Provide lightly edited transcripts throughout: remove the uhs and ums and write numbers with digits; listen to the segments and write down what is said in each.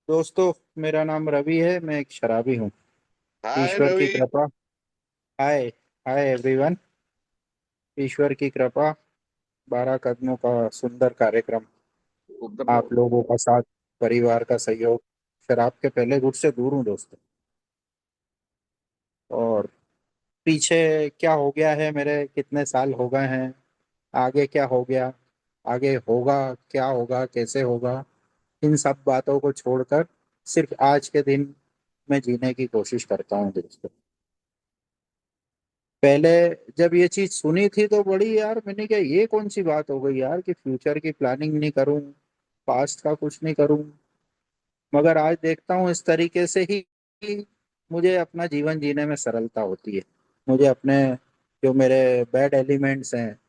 दोस्तों, मेरा नाम रवि है। मैं एक शराबी हूँ। हाय ईश्वर की रवि। कृपा। हाय। Hi everyone. ईश्वर की कृपा। 12 कदमों का सुंदर कार्यक्रम। एकदम। आप लोगों का साथ, परिवार का सहयोग। शराब के पहले गुट से दूर हूँ दोस्तों। और पीछे क्या हो गया है, मेरे कितने साल हो गए हैं, आगे क्या हो गया, आगे होगा, क्या होगा, कैसे होगा, इन सब बातों को छोड़कर सिर्फ आज के दिन में जीने की कोशिश करता हूँ दोस्तों। पहले जब ये चीज सुनी थी तो बड़ी यार, मैंने कहा ये कौन सी बात हो गई यार कि फ्यूचर की प्लानिंग नहीं करूं, पास्ट का कुछ नहीं करूं। मगर आज देखता हूँ इस तरीके से ही मुझे अपना जीवन जीने में सरलता होती है। मुझे अपने जो मेरे बैड एलिमेंट्स हैं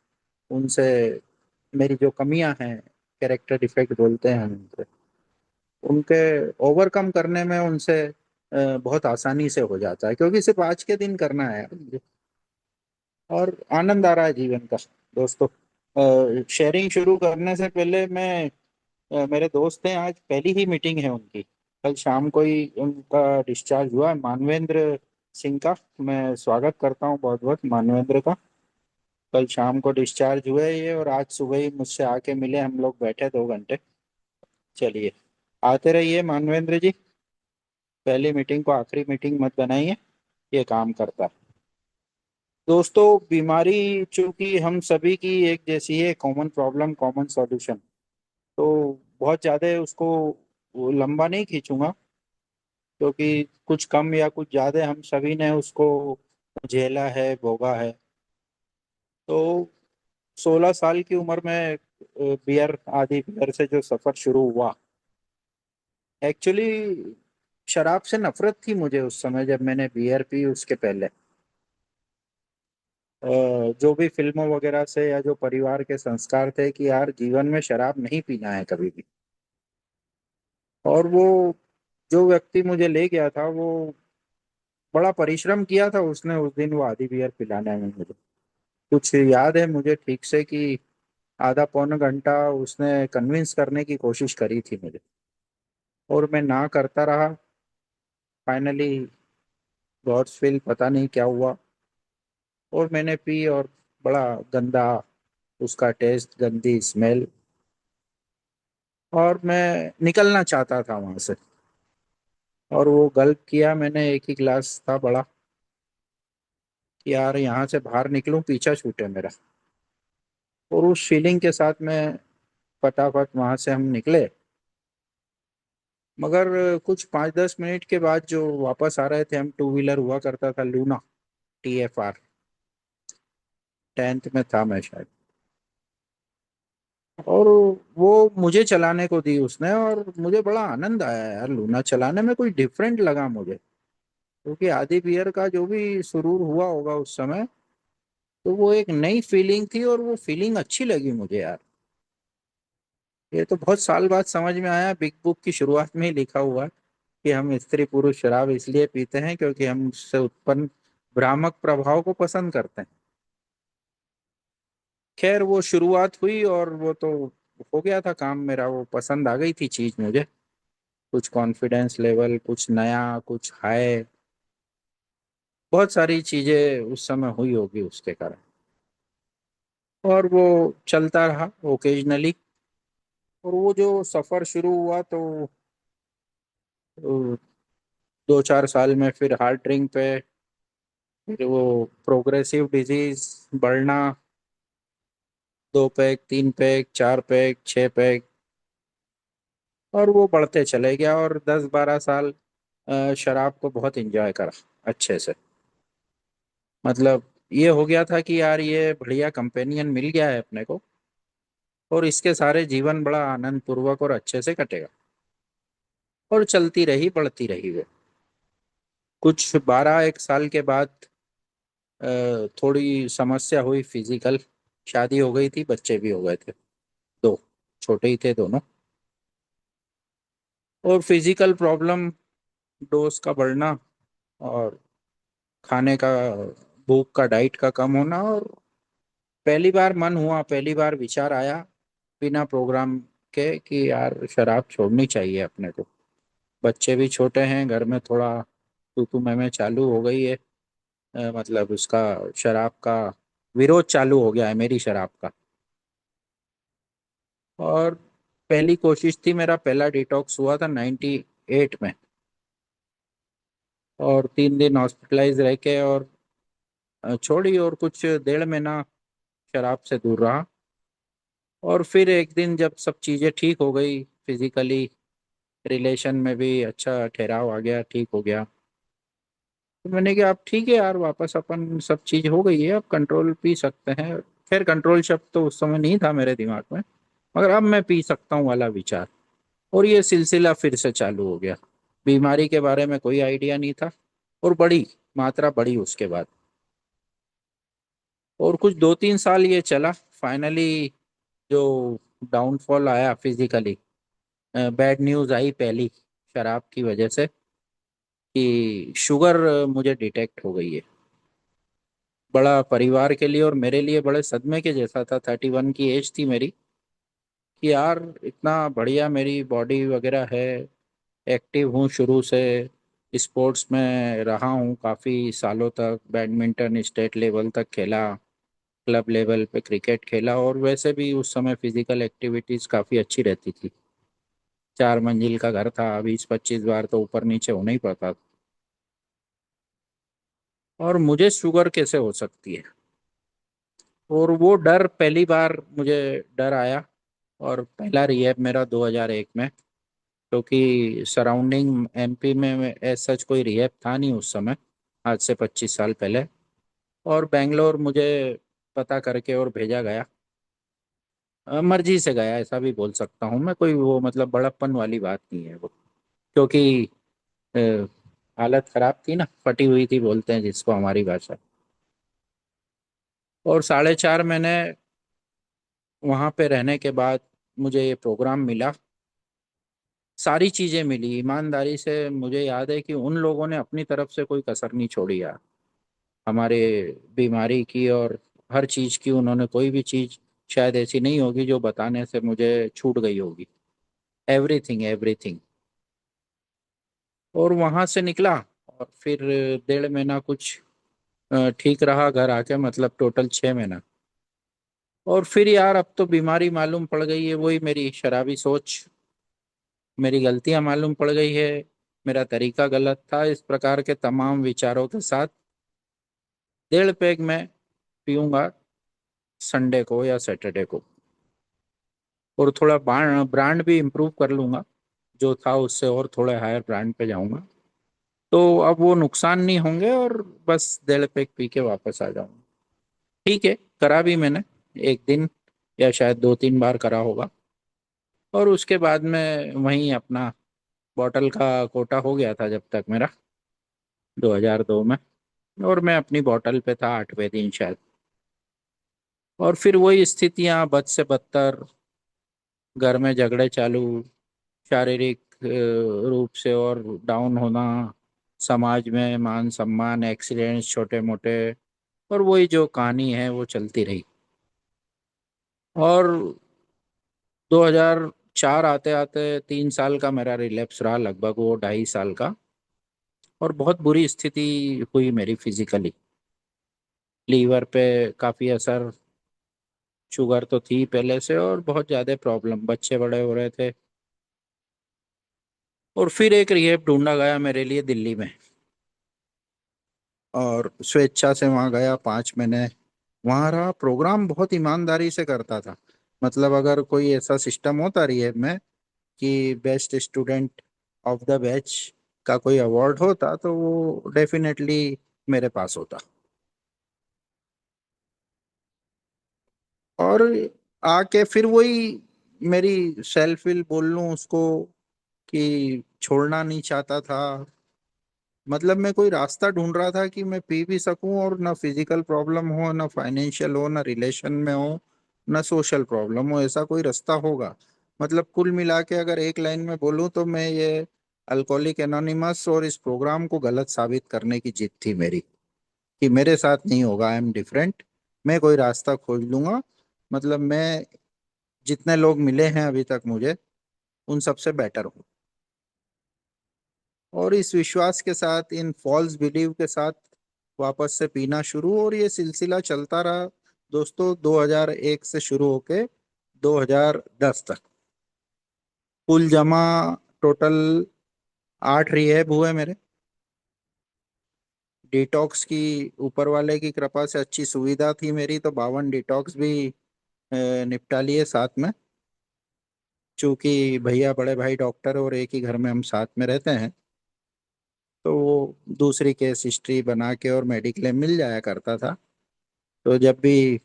उनसे, मेरी जो कमियां हैं, कैरेक्टर डिफेक्ट बोलते हैं हम उनसे, उनके ओवरकम करने में उनसे बहुत आसानी से हो जाता है, क्योंकि सिर्फ आज के दिन करना है मुझे। और आनंद आ रहा है जीवन का दोस्तों। शेयरिंग शुरू करने से पहले मैं, मेरे दोस्त हैं, आज पहली ही मीटिंग है उनकी। कल शाम को ही उनका डिस्चार्ज हुआ है, मानवेंद्र सिंह का। मैं स्वागत करता हूँ बहुत बहुत मानवेंद्र का। कल शाम को डिस्चार्ज हुए ये, और आज सुबह ही मुझसे आके मिले, हम लोग बैठे 2 घंटे। चलिए, आते रहिए मानवेंद्र जी। पहली मीटिंग को आखिरी मीटिंग मत बनाइए, ये काम करता है। दोस्तों, बीमारी चूंकि हम सभी की एक जैसी है, कॉमन प्रॉब्लम कॉमन सॉल्यूशन, तो बहुत ज़्यादा उसको वो लंबा नहीं खींचूंगा, क्योंकि कुछ कम या कुछ ज़्यादा हम सभी ने उसको झेला है, भोगा है। तो 16 साल की उम्र में बियर, आदि बियर से जो सफ़र शुरू हुआ, एक्चुअली शराब से नफरत थी मुझे उस समय जब मैंने बियर पी। उसके पहले जो भी फिल्मों वगैरह से या जो परिवार के संस्कार थे कि यार जीवन में शराब नहीं पीना है कभी भी। और वो जो व्यक्ति मुझे ले गया था, वो बड़ा परिश्रम किया था उसने उस दिन, वो आधी बियर पिलाने में मुझे। कुछ याद है मुझे ठीक से कि आधा पौन घंटा उसने कन्विंस करने की कोशिश करी थी मुझे, और मैं ना करता रहा। फाइनली गॉड्स विल, पता नहीं क्या हुआ, और मैंने पी। और बड़ा गंदा उसका टेस्ट, गंदी स्मेल, और मैं निकलना चाहता था वहां से। और वो गल्प किया मैंने, एक ही गिलास था बड़ा, कि यार यहाँ से बाहर निकलूं, पीछा छूटे मेरा। और उस फीलिंग के साथ में फटाफट वहां से हम निकले। मगर कुछ 5-10 मिनट के बाद जो वापस आ रहे थे हम, टू व्हीलर हुआ करता था लूना, TFR। 10th में था मैं शायद। और वो मुझे चलाने को दी उसने, और मुझे बड़ा आनंद आया यार लूना चलाने में। कोई डिफरेंट लगा मुझे, क्योंकि आदि बियर का जो भी सुरूर हुआ होगा उस समय, तो वो एक नई फीलिंग थी, और वो फीलिंग अच्छी लगी मुझे यार। ये तो बहुत साल बाद समझ में आया। बिग बुक की शुरुआत में ही लिखा हुआ है कि हम स्त्री पुरुष शराब इसलिए पीते हैं क्योंकि हम उससे उत्पन्न भ्रामक प्रभाव को पसंद करते हैं। खैर, वो शुरुआत हुई और वो तो हो गया था काम मेरा। वो पसंद आ गई थी चीज मुझे। कुछ कॉन्फिडेंस लेवल, कुछ नया, कुछ हाई, बहुत सारी चीजें उस समय हुई होगी उसके कारण। और वो चलता रहा ओकेजनली। और वो जो सफर शुरू हुआ, तो 2-4 साल में फिर हार्ट ड्रिंक पे, फिर वो प्रोग्रेसिव डिजीज बढ़ना, 2 पैग, 3 पैग, 4 पैग, 6 पैग, और वो बढ़ते चले गया। और 10-12 साल शराब को बहुत एंजॉय करा अच्छे से। मतलब ये हो गया था कि यार ये बढ़िया कंपेनियन मिल गया है अपने को, और इसके सारे जीवन बड़ा आनंद पूर्वक और अच्छे से कटेगा। और चलती रही, बढ़ती रही वो। कुछ 12-1 साल के बाद थोड़ी समस्या हुई फिजिकल। शादी हो गई थी, बच्चे भी हो गए थे, 2, छोटे ही थे दोनों। और फिजिकल प्रॉब्लम, डोज का बढ़ना, और खाने का, भूख का, डाइट का कम होना। और पहली बार मन हुआ, पहली बार विचार आया बिना प्रोग्राम के कि यार शराब छोड़नी चाहिए अपने को। बच्चे भी छोटे हैं, घर में थोड़ा तू मैं चालू हो गई है। मतलब उसका शराब का विरोध चालू हो गया है, मेरी शराब का। और पहली कोशिश थी, मेरा पहला डिटॉक्स हुआ था 98 में। और 3 दिन हॉस्पिटलाइज रह के और छोड़ी, और कुछ 1.5 महीना शराब से दूर रहा। और फिर एक दिन जब सब चीज़ें ठीक हो गई, फिजिकली रिलेशन में भी अच्छा ठहराव आ गया, ठीक हो गया, तो मैंने कहा अब ठीक है यार, वापस अपन सब चीज़ हो गई है, अब कंट्रोल पी सकते हैं। खैर कंट्रोल शब्द तो उस समय नहीं था मेरे दिमाग में, मगर अब मैं पी सकता हूँ वाला विचार। और ये सिलसिला फिर से चालू हो गया। बीमारी के बारे में कोई आइडिया नहीं था, और बड़ी मात्रा बढ़ी उसके बाद। और कुछ 2-3 साल ये चला। फाइनली जो डाउनफॉल आया फिजिकली, बैड न्यूज आई पहली, शराब की वजह से, कि शुगर मुझे डिटेक्ट हो गई है। बड़ा परिवार के लिए और मेरे लिए बड़े सदमे के जैसा था। 31 की एज थी मेरी, कि यार इतना बढ़िया मेरी बॉडी वगैरह है, एक्टिव हूँ शुरू से, स्पोर्ट्स में रहा हूँ काफ़ी सालों तक, बैडमिंटन स्टेट लेवल तक खेला, क्लब लेवल पे क्रिकेट खेला, और वैसे भी उस समय फिजिकल एक्टिविटीज़ काफ़ी अच्छी रहती थी। 4 मंजिल का घर था, 20-25 बार तो ऊपर नीचे होना ही पड़ता था। और मुझे शुगर कैसे हो सकती है, और वो डर पहली बार मुझे डर आया। और पहला रिहैब मेरा 2001 में, क्योंकि सराउंडिंग एमपी में ऐसा सच कोई रिहैब था नहीं उस समय, आज से 25 साल पहले। और बेंगलोर मुझे पता करके और भेजा गया। मर्जी से गया ऐसा भी बोल सकता हूँ मैं, कोई वो मतलब बड़प्पन वाली बात नहीं है वो। क्योंकि अ, हालत खराब थी ना, फटी हुई थी बोलते हैं जिसको हमारी भाषा। और 4.5 महीने वहाँ पे रहने के बाद मुझे ये प्रोग्राम मिला। सारी चीज़ें मिली ईमानदारी से। मुझे याद है कि उन लोगों ने अपनी तरफ से कोई कसर नहीं छोड़ी यार, हमारे बीमारी की और हर चीज़ की। उन्होंने कोई भी चीज़ शायद ऐसी नहीं होगी जो बताने से मुझे छूट गई होगी। Everything everything. और वहाँ से निकला, और फिर 1.5 महीना कुछ ठीक रहा घर आके, मतलब टोटल 6 महीना। और फिर यार अब तो बीमारी मालूम पड़ गई है, वही मेरी शराबी सोच, मेरी गलतियां मालूम पड़ गई है, मेरा तरीका गलत था। इस प्रकार के तमाम विचारों के साथ 1.5 पैग मैं पीऊंगा संडे को या सैटरडे को। और थोड़ा ब्रांड भी इम्प्रूव कर लूंगा, जो था उससे और थोड़े हायर ब्रांड पे जाऊंगा। तो अब वो नुकसान नहीं होंगे, और बस 1.5 पैग पी के वापस आ जाऊंगा। ठीक है, करा भी मैंने एक दिन, या शायद 2-3 बार करा होगा। और उसके बाद में वहीं अपना बॉटल का कोटा हो गया था जब तक मेरा, 2002 में। और मैं अपनी बॉटल पे था 8वें दिन शायद। और फिर वही स्थितियां बद से बदतर, घर में झगड़े चालू, शारीरिक रूप से और डाउन होना, समाज में मान सम्मान, एक्सीडेंट्स छोटे मोटे, और वही जो कहानी है वो चलती रही। और 2004 आते आते 3 साल का मेरा रिलैप्स रहा, लगभग वो 2.5 साल का। और बहुत बुरी स्थिति हुई मेरी फिजिकली। लीवर पे काफ़ी असर, शुगर तो थी पहले से, और बहुत ज़्यादा प्रॉब्लम, बच्चे बड़े हो रहे थे। और फिर एक रिहेब ढूंढा गया मेरे लिए दिल्ली में, और स्वेच्छा से वहाँ गया, 5 महीने वहाँ रहा। प्रोग्राम बहुत ईमानदारी से करता था। मतलब अगर कोई ऐसा सिस्टम होता रिहेब में कि best student of the batch का कोई अवार्ड होता, तो वो डेफिनेटली मेरे पास होता। और आके फिर वही मेरी सेल्फ विल बोल लूँ उसको, कि छोड़ना नहीं चाहता था। मतलब मैं कोई रास्ता ढूंढ रहा था कि मैं पी भी सकूं, और ना फिजिकल प्रॉब्लम हो, ना फाइनेंशियल हो, ना रिलेशन में हो, ना सोशल प्रॉब्लम हो, ऐसा कोई रास्ता होगा। मतलब कुल मिला के अगर एक लाइन में बोलूं तो मैं ये अल्कोहलिक एनोनिमस और इस प्रोग्राम को गलत साबित करने की जिद थी मेरी, कि मेरे साथ नहीं होगा, आई एम डिफरेंट, मैं कोई रास्ता खोज लूंगा। मतलब मैं जितने लोग मिले हैं अभी तक मुझे, उन सबसे बेटर हूँ। और इस विश्वास के साथ, इन फॉल्स बिलीव के साथ वापस से पीना शुरू, और ये सिलसिला चलता रहा दोस्तों 2001 से शुरू होके 2010 तक। कुल जमा टोटल 8 रिहैब हुए मेरे। डिटॉक्स की ऊपर वाले की कृपा से अच्छी सुविधा थी मेरी, तो 52 डिटॉक्स भी निपटा लिए साथ में। चूंकि भैया बड़े भाई डॉक्टर और एक ही घर में हम साथ में रहते हैं, तो वो दूसरी केस हिस्ट्री बना के और मेडिक्लेम मिल जाया करता था। तो जब भी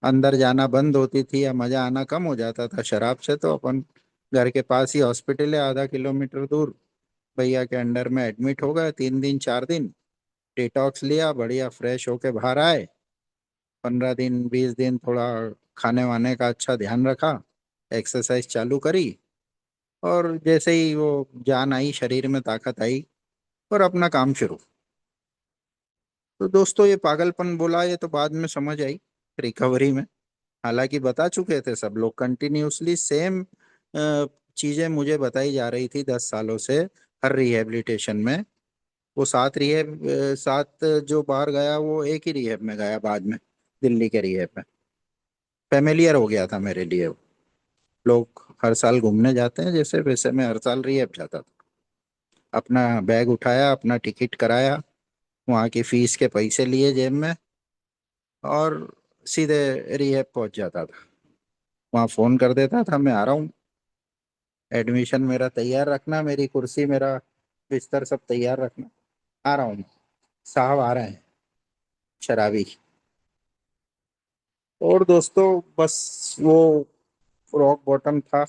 अंदर जाना बंद होती थी या मजा आना कम हो जाता था शराब से, तो अपन घर के पास ही हॉस्पिटल है आधा किलोमीटर दूर, भैया के अंडर में एडमिट हो गए 3 दिन 4 दिन। डिटॉक्स लिया, बढ़िया फ्रेश होके बाहर आए। 15 दिन 20 दिन थोड़ा खाने वाने का अच्छा ध्यान रखा, एक्सरसाइज चालू करी, और जैसे ही वो जान आई शरीर में, ताकत आई, और अपना काम शुरू। तो दोस्तों ये पागलपन बोला, ये तो बाद में समझ आई रिकवरी में। हालांकि बता चुके थे सब लोग, कंटिन्यूअसली सेम चीजें मुझे बताई जा रही थी 10 सालों से हर रिहेबिलिटेशन में। वो 7 जो बार गया, वो एक ही रिहेब में गया बाद में, दिल्ली के रिहेब में। फेमिलियर हो गया था मेरे लिए वो। लोग हर साल घूमने जाते हैं जैसे, वैसे मैं हर साल रिहेब जाता था। अपना बैग उठाया, अपना टिकट कराया, वहाँ की फीस के पैसे लिए जेब में, और सीधे रिहेब पहुंच जाता था। वहाँ फोन कर देता था, मैं आ रहा हूँ, एडमिशन मेरा तैयार रखना, मेरी कुर्सी मेरा बिस्तर सब तैयार रखना, आ रहा हूँ, साहब आ रहे हैं शराबी। और दोस्तों बस वो रॉक बॉटम था।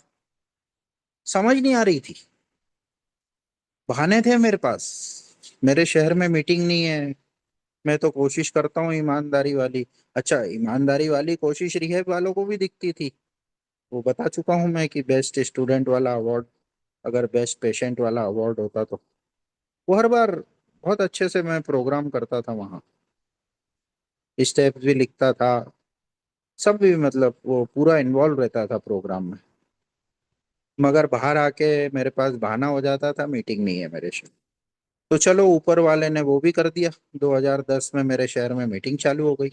समझ नहीं आ रही थी, बहाने थे मेरे पास। मेरे शहर में मीटिंग नहीं है, मैं तो कोशिश करता हूँ ईमानदारी वाली। अच्छा, ईमानदारी वाली कोशिश रिहैब वालों को भी दिखती थी। वो बता चुका हूँ मैं कि बेस्ट स्टूडेंट वाला अवार्ड, अगर बेस्ट पेशेंट वाला अवार्ड होता तो वो हर बार बहुत अच्छे से मैं प्रोग्राम करता था वहाँ, स्टेप्स भी लिखता था, सब भी मतलब वो पूरा इन्वॉल्व रहता था प्रोग्राम में। मगर बाहर आके मेरे पास बहाना हो जाता था, मीटिंग नहीं है मेरे शहर। तो चलो ऊपर वाले ने वो भी कर दिया। 2010 में मेरे शहर में मीटिंग चालू हो गई।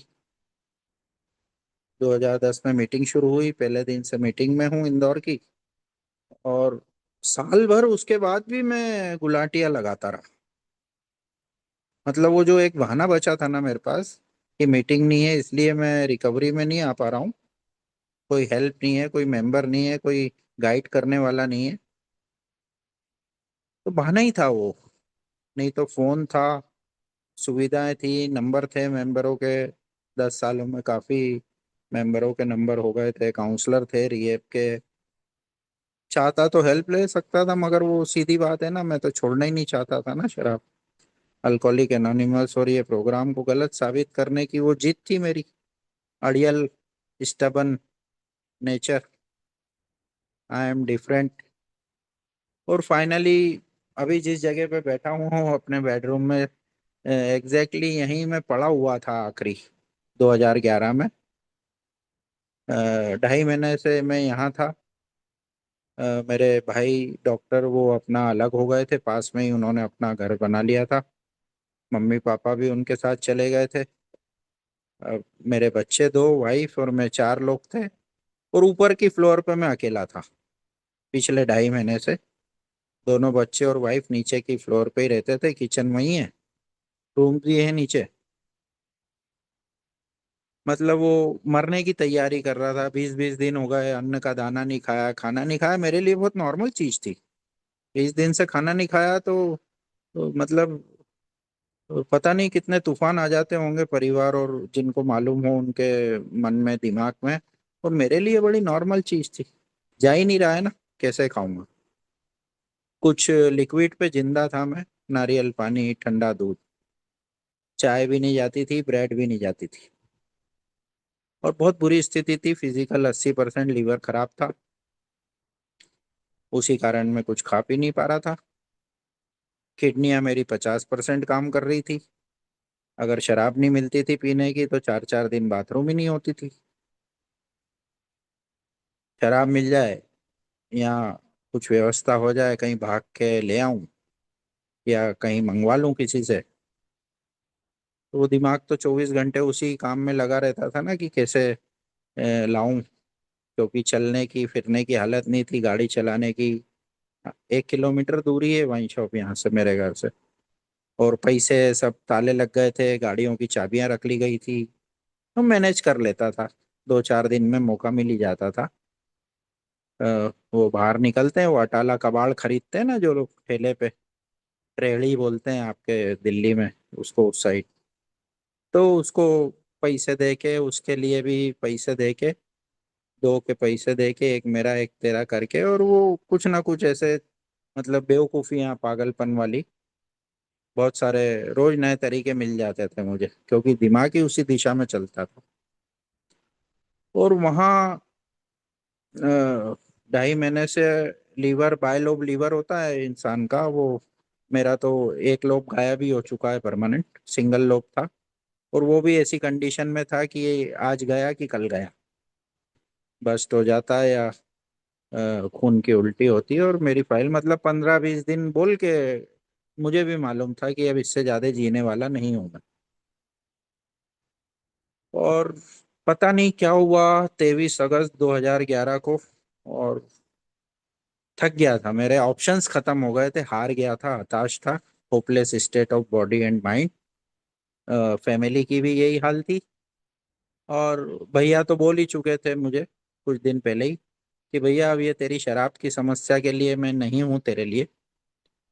2010 में मीटिंग शुरू हुई, पहले दिन से मीटिंग में हूँ इंदौर की। और साल भर उसके बाद भी मैं गुलाटियां लगाता रहा। मतलब वो जो एक बहाना बचा था ना मेरे पास, कि मीटिंग नहीं है इसलिए मैं रिकवरी में नहीं आ पा रहा हूँ, कोई हेल्प नहीं है, कोई मेंबर नहीं है, कोई गाइड करने वाला नहीं है, तो बहाना ही था वो। नहीं तो फोन था, सुविधाएं थी, नंबर थे मेंबरों के। 10 सालों में काफी मेंबरों के नंबर हो गए थे, काउंसलर थे रिएप के। चाहता तो हेल्प ले सकता था, मगर वो सीधी बात है ना, मैं तो छोड़ना ही नहीं चाहता था ना शराब। अल्कोहलिक एनोनिमस और ये प्रोग्राम को गलत साबित करने की वो जिद थी मेरी। अड़ियल, stubborn nature, I am different. और फाइनली अभी जिस जगह पे बैठा हूँ अपने बेडरूम में, एग्जैक्टली यहीं मैं पड़ा हुआ था आखिरी 2011 में। 2.5 महीने से मैं यहाँ था। मेरे भाई डॉक्टर वो अपना अलग हो गए थे, पास में ही उन्होंने अपना घर बना लिया था। मम्मी पापा भी उनके साथ चले गए थे। मेरे बच्चे दो, वाइफ और मैं, 4 लोग थे। और ऊपर की फ्लोर पे मैं अकेला था पिछले 2.5 महीने से। दोनों बच्चे और वाइफ नीचे की फ्लोर पे ही रहते थे, किचन वही है, रूम भी है नीचे। मतलब वो मरने की तैयारी कर रहा था, 20-20 दिन हो गए, अन्न का दाना नहीं खाया, खाना नहीं खाया, मेरे लिए बहुत नॉर्मल चीज थी। 20 दिन से खाना नहीं खाया तो मतलब पता नहीं कितने तूफान आ जाते होंगे परिवार और जिनको मालूम हो उनके मन में, दिमाग में। और मेरे लिए बड़ी नॉर्मल चीज थी। जा ही नहीं रहा है ना, कैसे खाऊंगा। कुछ लिक्विड पे जिंदा था मैं, नारियल पानी, ठंडा दूध। चाय भी नहीं जाती थी, ब्रेड भी नहीं जाती थी। और बहुत बुरी स्थिति थी फिजिकल, 80% लीवर खराब था। उसी कारण मैं कुछ खा पी नहीं पा रहा था। किडनियां मेरी 50% काम कर रही थी। अगर शराब नहीं मिलती थी पीने की, तो 4-4 दिन बाथरूम ही नहीं होती थी। शराब मिल जाए या कुछ व्यवस्था हो जाए, कहीं भाग के ले आऊं, या कहीं मंगवा लूं किसी से। तो वो दिमाग तो 24 घंटे उसी काम में लगा रहता था ना कि कैसे लाऊं, क्योंकि चलने की फिरने की हालत नहीं थी गाड़ी चलाने की। 1 किलोमीटर दूरी है वाइन शॉप यहाँ से, मेरे घर से। और पैसे सब ताले लग गए थे, गाड़ियों की चाबियां रख ली गई थी। तो मैनेज कर लेता था, 2-4 दिन में मौका मिल ही जाता था। वो बाहर निकलते हैं, वो अटाला कबाड़ खरीदते हैं ना जो लोग ठेले पे, रेहड़ी बोलते हैं आपके दिल्ली में उसको, उस साइड। तो उसको पैसे दे के, उसके लिए भी पैसे दे के, दो के पैसे दे के, एक मेरा एक तेरा करके, और वो कुछ ना कुछ ऐसे मतलब बेवकूफियां पागलपन वाली बहुत सारे रोज नए तरीके मिल जाते थे मुझे, क्योंकि दिमाग ही उसी दिशा में चलता था। और वहाँ 2.5 महीने से लीवर, बायलोब लीवर होता है इंसान का, वो मेरा तो एक लोब गायब ही हो चुका है, परमानेंट सिंगल लोब था। और वो भी ऐसी कंडीशन में था कि ये आज गया कि कल गया, बस्ट हो जाता है या खून की उल्टी होती है। और मेरी फाइल मतलब 15-20 दिन बोल के मुझे भी मालूम था कि अब इससे ज्यादा जीने वाला नहीं हूं मैं। और पता नहीं क्या हुआ 23 अगस्त 2011 को, और थक गया था, मेरे ऑप्शंस खत्म हो गए थे, हार गया था, हताश था, hopeless state of body and mind. Family की भी यही हाल थी। और भैया तो बोल ही चुके थे मुझे कुछ दिन पहले ही कि भैया अब ये तेरी शराब की समस्या के लिए मैं नहीं हूँ तेरे लिए।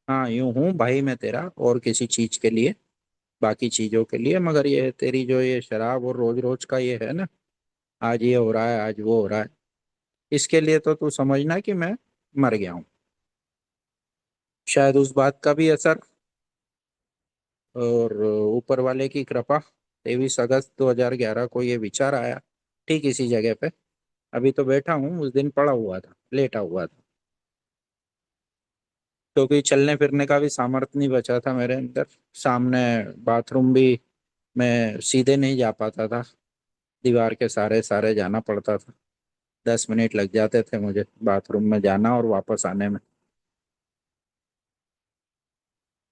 हाँ, यूं हूँ भाई मैं तेरा और किसी चीज के लिए, बाकी चीजों के लिए, मगर ये तेरी जो ये शराब और रोज रोज का ये है ना, आज ये हो रहा है आज वो हो रहा है, इसके लिए तो तू समझना कि मैं मर गया हूँ। शायद उस बात का भी असर और ऊपर वाले की कृपा, 23 अगस्त 2011 को ये विचार आया ठीक इसी जगह पे। अभी तो बैठा हूँ, उस दिन पड़ा हुआ था, लेटा हुआ था, क्योंकि चलने फिरने का भी सामर्थ्य नहीं बचा था मेरे अंदर। सामने बाथरूम भी मैं सीधे नहीं जा पाता था, दीवार के सारे सारे जाना पड़ता था। 10 मिनट लग जाते थे मुझे बाथरूम में जाना और वापस आने में।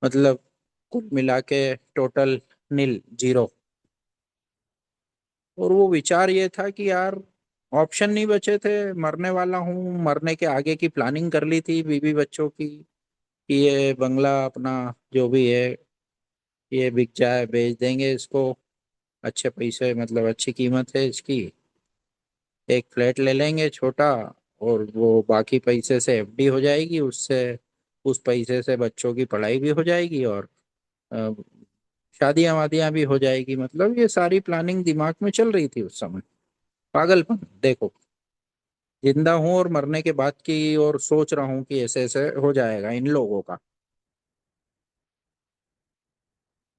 मतलब कुल मिला के टोटल नील, जीरो। और वो विचार ये था कि यार ऑप्शन नहीं बचे थे, मरने वाला हूँ, मरने के आगे की प्लानिंग कर ली थी बीवी बच्चों की कि ये बंगला अपना जो भी है ये बिक जाए, बेच देंगे इसको, अच्छे पैसे मतलब अच्छी कीमत है इसकी, एक फ्लैट ले लेंगे छोटा, और वो बाकी पैसे से एफडी हो जाएगी, उससे उस पैसे से बच्चों की पढ़ाई भी हो जाएगी, और अ, शादियां वादियां भी हो जाएगी। मतलब ये सारी प्लानिंग दिमाग में चल रही थी उस समय। पागलपन देखो, जिंदा हूं और मरने के बाद की और सोच रहा हूँ कि ऐसे ऐसे हो जाएगा इन लोगों का।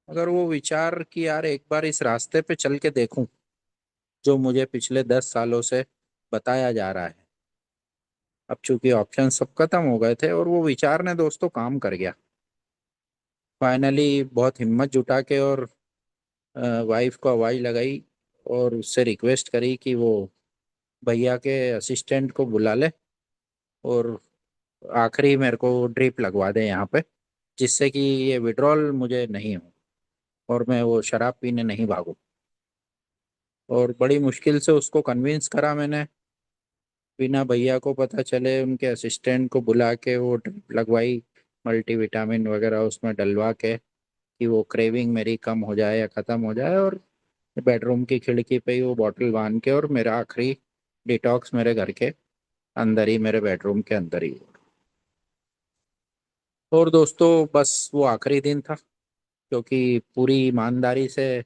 अगर वो विचार कि यार एक बार इस रास्ते पे चल के देखूं जो मुझे पिछले 10 सालों से बताया जा रहा है। अब चूंकि ऑप्शन सब खत्म हो गए थे और वो विचार ने दोस्तों काम कर गया। फाइनली बहुत हिम्मत जुटा के और वाइफ को आवाज लगाई और उससे रिक्वेस्ट करी कि वो भैया के असिस्टेंट को बुला ले और आखिरी मेरे को ड्रिप लगवा दे यहाँ पे, जिससे कि ये विड्रॉल मुझे नहीं हो और मैं वो शराब पीने नहीं भागूं। और बड़ी मुश्किल से उसको कन्विंस करा मैंने, बिना भैया को पता चले उनके असिस्टेंट को बुला के वो ड्रिप लगवाई, मल्टीविटामिन वगैरह उसमें डलवा के कि वो क्रेविंग मेरी कम हो जाए या खत्म हो जाए। और बेडरूम की खिड़की पे ही वो बॉटल बांध के, और मेरा आखिरी डिटॉक्स मेरे घर के अंदर ही, मेरे बेडरूम के अंदर ही। और दोस्तों बस वो आखिरी दिन था, क्योंकि पूरी ईमानदारी से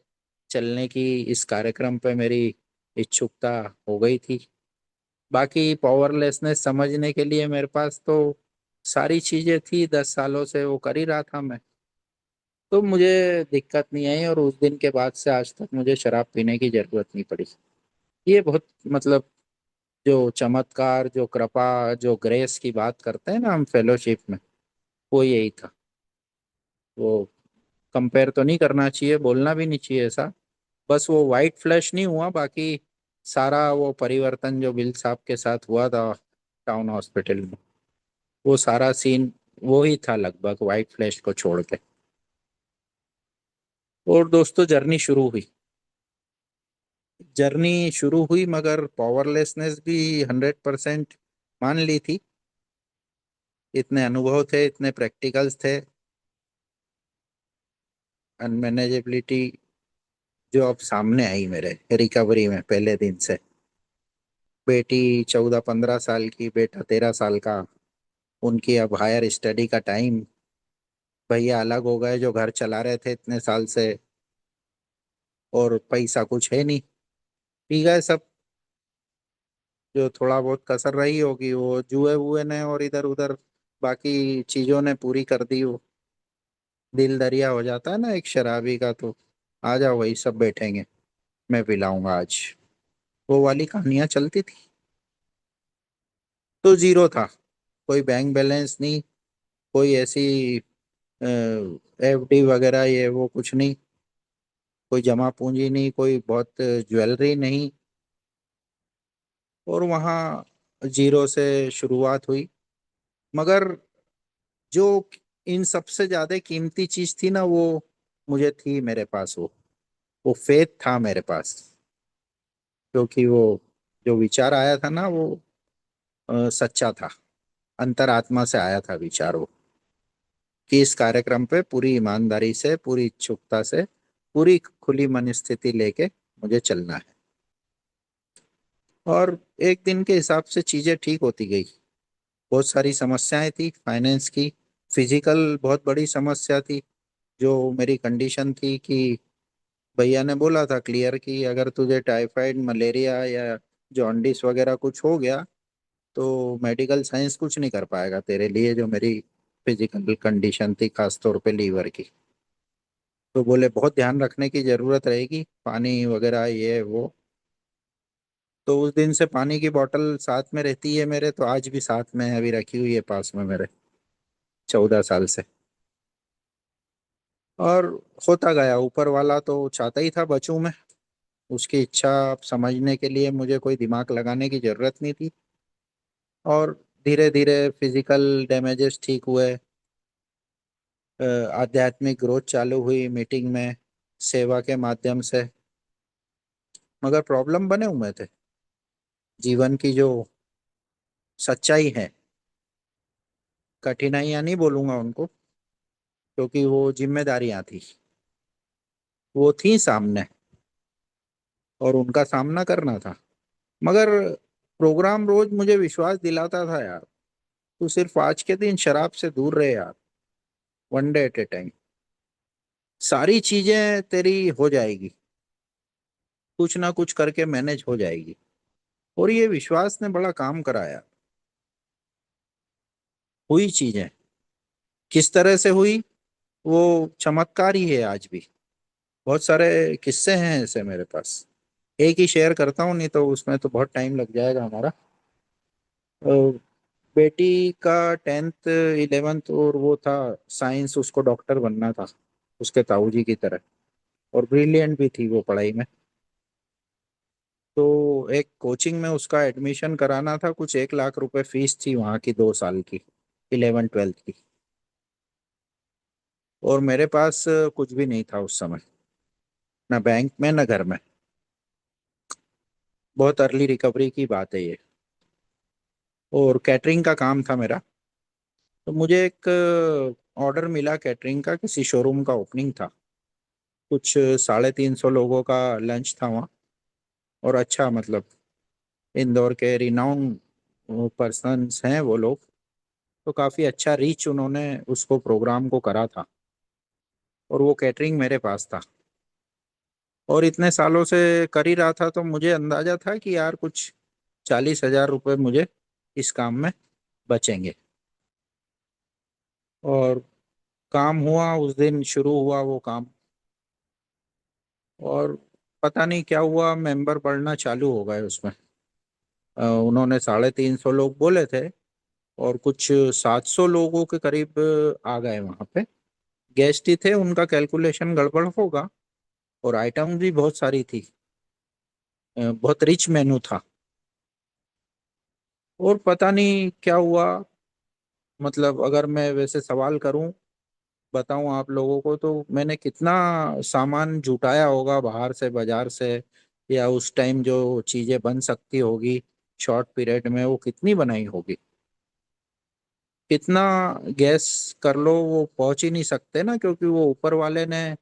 चलने की इस कार्यक्रम पे मेरी इच्छुकता हो गई थी। बाकी पावरलेसनेस समझने के लिए मेरे पास तो सारी चीजें थी, 10 सालों से वो कर ही रहा था मैं। तो मुझे दिक्कत नहीं आई, और उस दिन के बाद से आज तक मुझे शराब पीने की जरूरत नहीं पड़ी। ये बहुत मतलब जो चमत्कार, जो कृपा, जो ग्रेस की बात करते हैं ना हम फेलोशिप में, वो यही था। वो कंपेयर तो नहीं करना चाहिए, बोलना भी नहीं चाहिए ऐसा। बस वो वाइट फ्लैश नहीं हुआ, बाकी सारा वो परिवर्तन जो बिल साहब के साथ हुआ था टाउन हॉस्पिटल में, वो सारा सीन वो ही था लगभग, व्हाइट फ्लैश को छोड़ के। और दोस्तों जर्नी शुरू हुई, मगर पावरलेसनेस भी 100% मान ली थी। इतने अनुभव थे, इतने प्रैक्टिकल्स थे, अनमैनेजेबिलिटी जो अब सामने आई मेरे रिकवरी में पहले दिन से। बेटी 14-15 साल की, बेटा 13 साल का, उनकी अब हायर स्टडी का टाइम। भैया अलग हो गए जो घर चला रहे थे इतने साल से, और पैसा कुछ है नहीं। पी गए सब, जो थोड़ा बहुत कसर रही होगी वो जुए वुए ने और इधर उधर बाकी चीजों ने पूरी कर दी वो। दिल दरिया हो जाता है ना एक शराबी का, तो आ जाओ वही सब बैठेंगे, मैं पिलाऊंगा आज, वो वाली कहानियां चलती थी। तो जीरो था, कोई बैंक बैलेंस नहीं, कोई ऐसी एफडी वगैरह ये वो कुछ नहीं, कोई जमा पूंजी नहीं, कोई बहुत ज्वेलरी नहीं। और वहाँ जीरो से शुरुआत हुई। मगर जो इन सबसे ज्यादा कीमती चीज थी ना, वो मुझे थी मेरे पास, वो फेथ था मेरे पास। क्योंकि वो जो विचार आया था ना, वो सच्चा था, अंतरात्मा से आया था विचार वो, कि इस कार्यक्रम पे पूरी ईमानदारी से, पूरी इच्छुकता से, पूरी खुली मन स्थिति लेके मुझे चलना है। और एक दिन के हिसाब से चीजें ठीक होती गई। बहुत सारी समस्याएं थी फाइनेंस की, फिजिकल बहुत बड़ी समस्या थी। जो मेरी कंडीशन थी कि भैया ने बोला था क्लियर कि अगर तुझे टाइफाइड, मलेरिया या जॉन्डिस वगैरह कुछ हो गया तो मेडिकल साइंस कुछ नहीं कर पाएगा तेरे लिए, जो मेरी फिजिकल कंडीशन थी खास तौर पे लीवर की। तो बोले बहुत ध्यान रखने की जरूरत रहेगी, पानी वगैरह ये वो। तो उस दिन से पानी की बोतल साथ में रहती है मेरे, तो आज भी साथ में है, अभी रखी हुई है पास में मेरे, 14 साल से। और होता गया, ऊपर वाला तो चाहता ही था बचूं मैं। उसकी इच्छा समझने के लिए मुझे कोई दिमाग लगाने की जरूरत नहीं थी। और धीरे धीरे फिजिकल डैमेजेस ठीक हुए, आध्यात्मिक ग्रोथ चालू हुई मीटिंग में, सेवा के माध्यम से। मगर प्रॉब्लम बने हुए थे, जीवन की जो सच्चाई है। कठिनाइयां नहीं बोलूंगा उनको, क्योंकि वो जिम्मेदारियां थी, वो थी सामने, और उनका सामना करना था। मगर प्रोग्राम रोज मुझे विश्वास दिलाता था, यार तू सिर्फ आज के दिन शराब से दूर रहे यार, one day at A time, सारी चीजें तेरी हो जाएगी, कुछ ना कुछ करके मैनेज हो जाएगी। और ये विश्वास ने बड़ा काम कराया। हुई चीजें, किस तरह से हुई वो चमत्कार ही है आज भी। बहुत सारे किस्से हैं ऐसे मेरे पास, एक ही शेयर करता हूँ, नहीं तो उसमें तो बहुत टाइम लग जाएगा हमारा। अ, बेटी का 10th 11th और वो था साइंस, उसको डॉक्टर बनना था उसके ताऊजी की तरह, और ब्रिलियंट भी थी वो पढ़ाई में। तो एक कोचिंग में उसका एडमिशन कराना था, कुछ 1 लाख रुपए फीस थी वहाँ की, 2 साल की, 11th 12th की। और मेरे पास कुछ भी नहीं था उस समय, ना बैंक में ना घर में। बहुत अर्ली रिकवरी की बात है ये। और कैटरिंग का काम था मेरा। तो मुझे एक ऑर्डर मिला कैटरिंग का, किसी शोरूम का ओपनिंग था, कुछ 350 लोगों का लंच था वहाँ। और अच्छा, मतलब इंदौर के रिनाउंड पर्सन्स हैं वो लोग, तो काफ़ी अच्छा रीच उन्होंने उसको प्रोग्राम को करा था। और वो कैटरिंग मेरे पास था, और इतने सालों से कर ही रहा था, तो मुझे अंदाजा था कि यार कुछ 40,000 रुपये मुझे इस काम में बचेंगे। और काम हुआ, उस दिन शुरू हुआ वो काम। और पता नहीं क्या हुआ, मेंबर बढ़ना चालू हो गए उसमें। उन्होंने 350 लोग बोले थे, और कुछ 700 लोगों के करीब आ गए वहां पे। गेस्ट ही थे, उनका कैलकुलेशन गड़बड़ होगा। और आइटम भी बहुत सारी थी, बहुत रिच मेनू था। और पता नहीं क्या हुआ, मतलब अगर मैं वैसे सवाल करूं, बताऊं आप लोगों को, तो मैंने कितना सामान जुटाया होगा बाहर से, बाजार से, या उस टाइम जो चीजें बन सकती होगी शॉर्ट पीरियड में, वो कितनी बनाई होगी। कितना गैस कर लो, वो पहुंच ही नहीं सकते ना, क्योंकि वो ऊपर वाले ने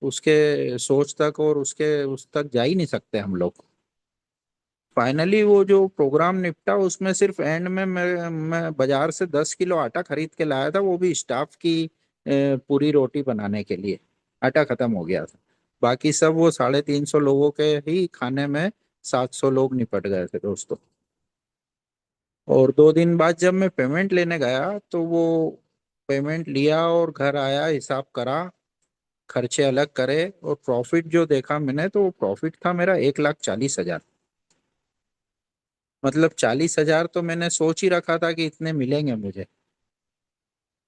उसके सोच तक और उसके उस तक जा ही नहीं सकते हम लोग। फाइनली वो जो प्रोग्राम निपटा, उसमें सिर्फ एंड में मैं बाजार से 10 किलो आटा खरीद के लाया था, वो भी स्टाफ की पूरी रोटी बनाने के लिए। आटा खत्म हो गया था। बाकी सब वो 350 लोगों के ही खाने में 700 लोग निपट गए थे दोस्तों। और 2 दिन बाद जब मैं पेमेंट लेने गया, तो वो पेमेंट लिया और घर आया, हिसाब करा, खर्चे अलग करे, और प्रॉफिट जो देखा मैंने, तो वो प्रॉफिट था मेरा 1,40,000। मतलब 40,000 तो मैंने सोच ही रखा था कि इतने मिलेंगे मुझे,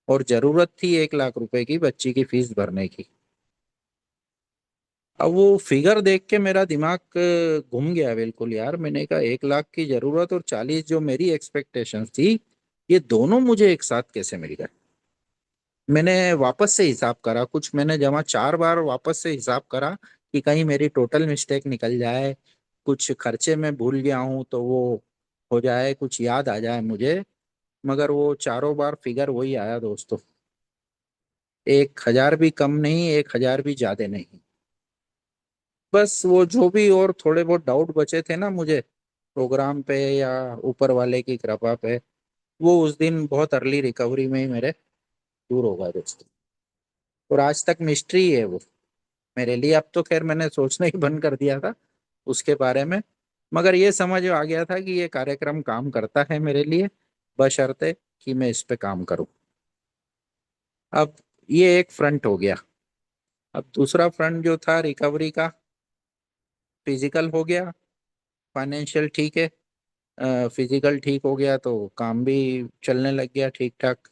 और जरूरत थी 1 लाख रुपए की बच्ची की फीस भरने की। अब वो फिगर देख के मेरा दिमाग घूम गया बिल्कुल यार। मैंने कहा 1 लाख की जरूरत और 40 जो मेरी एक्सपेक्टेशंस थी, ये दोनों मुझे एक साथ कैसे मिल गए। मैंने वापस से हिसाब करा, कुछ मैंने जमा 4 बार वापस से हिसाब करा कि कहीं मेरी टोटल मिस्टेक निकल जाए, कुछ खर्चे में भूल गया हूं तो वो हो जाए, कुछ याद आ जाए मुझे। मगर वो चारों बार फिगर वही आया दोस्तों। 1,000 भी कम नहीं, 1,000 भी ज्यादा नहीं। बस वो जो भी और थोड़े बहुत डाउट बचे थे ना मुझे प्रोग्राम पे या ऊपर वाले की कृपा पे, वो उस दिन बहुत अर्ली रिकवरी में ही मेरे दूर हो गए दोस्तों। और आज तक मिस्ट्री है वो मेरे लिए। अब तो खैर मैंने सोचना ही बंद कर दिया था उसके बारे में। मगर ये समझ आ गया था कि ये कार्यक्रम काम करता है मेरे लिए, बशर्ते कि मैं इस पे काम करूं। अब ये एक फ्रंट हो गया। अब दूसरा फ्रंट जो था रिकवरी का, फिजिकल हो गया, फाइनेंशियल ठीक है। फिजिकल ठीक हो गया तो काम भी चलने लग गया ठीक ठाक।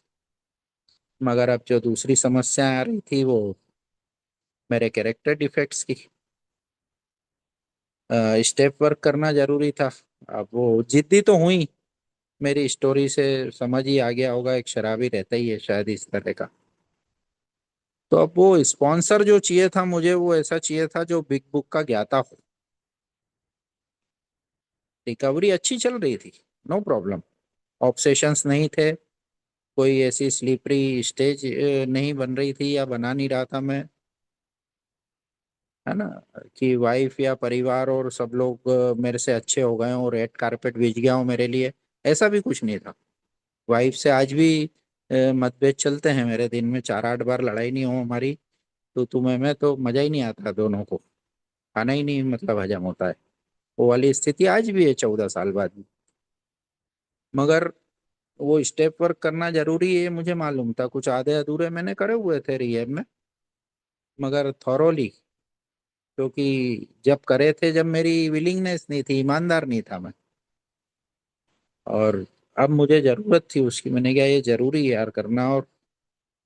मगर अब जो दूसरी समस्या आ रही थी, वो मेरे कैरेक्टर डिफेक्ट्स की। स्टेप वर्क करना जरूरी था। अब वो जिद्दी तो हुई, मेरी स्टोरी से समझ ही आ गया होगा, एक शराबी रहता ही है शायद इस तरह का। तो अब वो स्पॉन्सर जो चाहिए था मुझे, वो ऐसा चाहिए था जो बिग बुक का ज्ञाता हो। रिकवरी अच्छी चल रही थी, नो प्रॉब्लम। ऑब्सेशंस नहीं थे, कोई ऐसी स्लीपरी स्टेज नहीं बन रही थी, या बना नहीं रहा था मैं, है ना, कि वाइफ या परिवार और सब लोग मेरे से अच्छे हो गए और रेड कारपेट बिछ गया हो मेरे लिए। ऐसा भी कुछ नहीं था। वाइफ से आज भी मतभेद चलते हैं मेरे, दिन में 4-8 बार लड़ाई नहीं हो हमारी। तो तुम्हें मैं तो मजा ही नहीं आता दोनों को, खाना ही नहीं मतलब हजम होता है। वो वाली स्थिति आज भी है 14 साल बाद भी। मगर वो स्टेप वर्क करना जरूरी है, मुझे मालूम था। कुछ आधे अधूरे मैंने करे हुए थे रिहेब में, मगर थॉरोली, क्योंकि जब करे थे, जब मेरी विलिंगनेस नहीं थी, ईमानदार नहीं था मैं। और अब मुझे जरूरत थी उसकी, मैंने कहा ये जरूरी है यार करना। और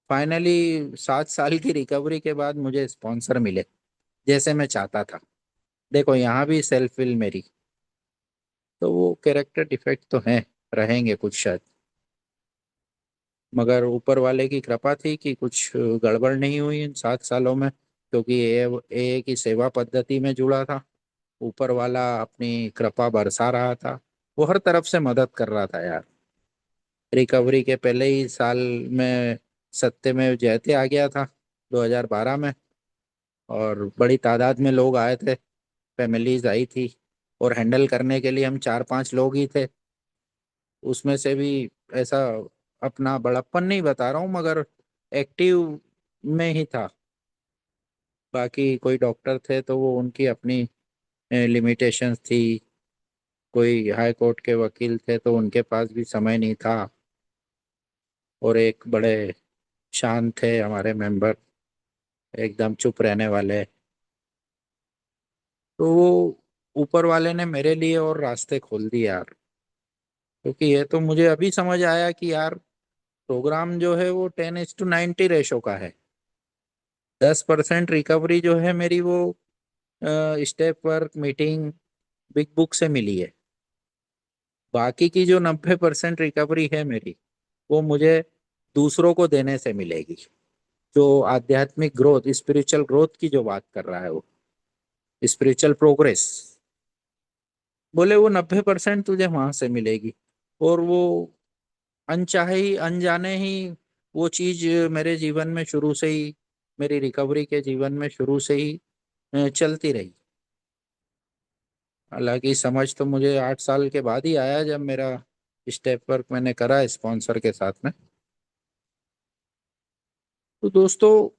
फाइनली 7 साल की रिकवरी के बाद मुझे स्पॉन्सर मिले जैसे मैं चाहता था। देखो यहाँ भी सेल्फ विल मेरी, तो वो कैरेक्टर डिफेक्ट तो हैं, रहेंगे कुछ शायद। मगर ऊपर वाले की कृपा थी कि कुछ गड़बड़ नहीं हुई इन 7 सालों में, क्योंकि ए की सेवा पद्धति में जुड़ा था। ऊपर वाला अपनी कृपा बरसा रहा था, वो हर तरफ से मदद कर रहा था यार। रिकवरी के पहले ही साल में सत्यमेव जयते आ गया था, 2012 में। और बड़ी तादाद में लोग आए थे, फैमिलीज आई थी, और हैंडल करने के लिए हम 4-5 लोग ही थे उसमें से भी। ऐसा अपना बड़प्पन नहीं बता रहा हूँ, मगर एक्टिव में ही था। बाकी कोई डॉक्टर थे तो वो उनकी अपनी लिमिटेशंस थी, कोई हाई कोर्ट के वकील थे तो उनके पास भी समय नहीं था, और एक बड़े शांत थे हमारे मेंबर, एकदम चुप रहने वाले। तो वो ऊपर वाले ने मेरे लिए और रास्ते खोल दिए यार। क्योंकि ये तो मुझे अभी समझ आया कि यार प्रोग्राम जो है वो 10:90 रेशो का है। 10% रिकवरी जो है मेरी, वो step work, meeting, big book से मिली है। बाकी की जो 90% रिकवरी है मेरी, वो मुझे दूसरों को देने से मिलेगी। जो आध्यात्मिक ग्रोथ, स्पिरिचुअल ग्रोथ की जो बात कर रहा है वो, स्पिरिचुअल प्रोग्रेस, बोले वो 90% तुझे वहां से मिलेगी। और वो अनचाहे ही अनजाने ही वो चीज मेरे जीवन में शुरू से ही, मेरी रिकवरी के जीवन में शुरू से ही चलती रही। हालांकि समझ तो मुझे 8 साल के बाद ही आया, जब मेरा स्टेप वर्क मैंने करा स्पॉन्सर के साथ में। तो दोस्तों,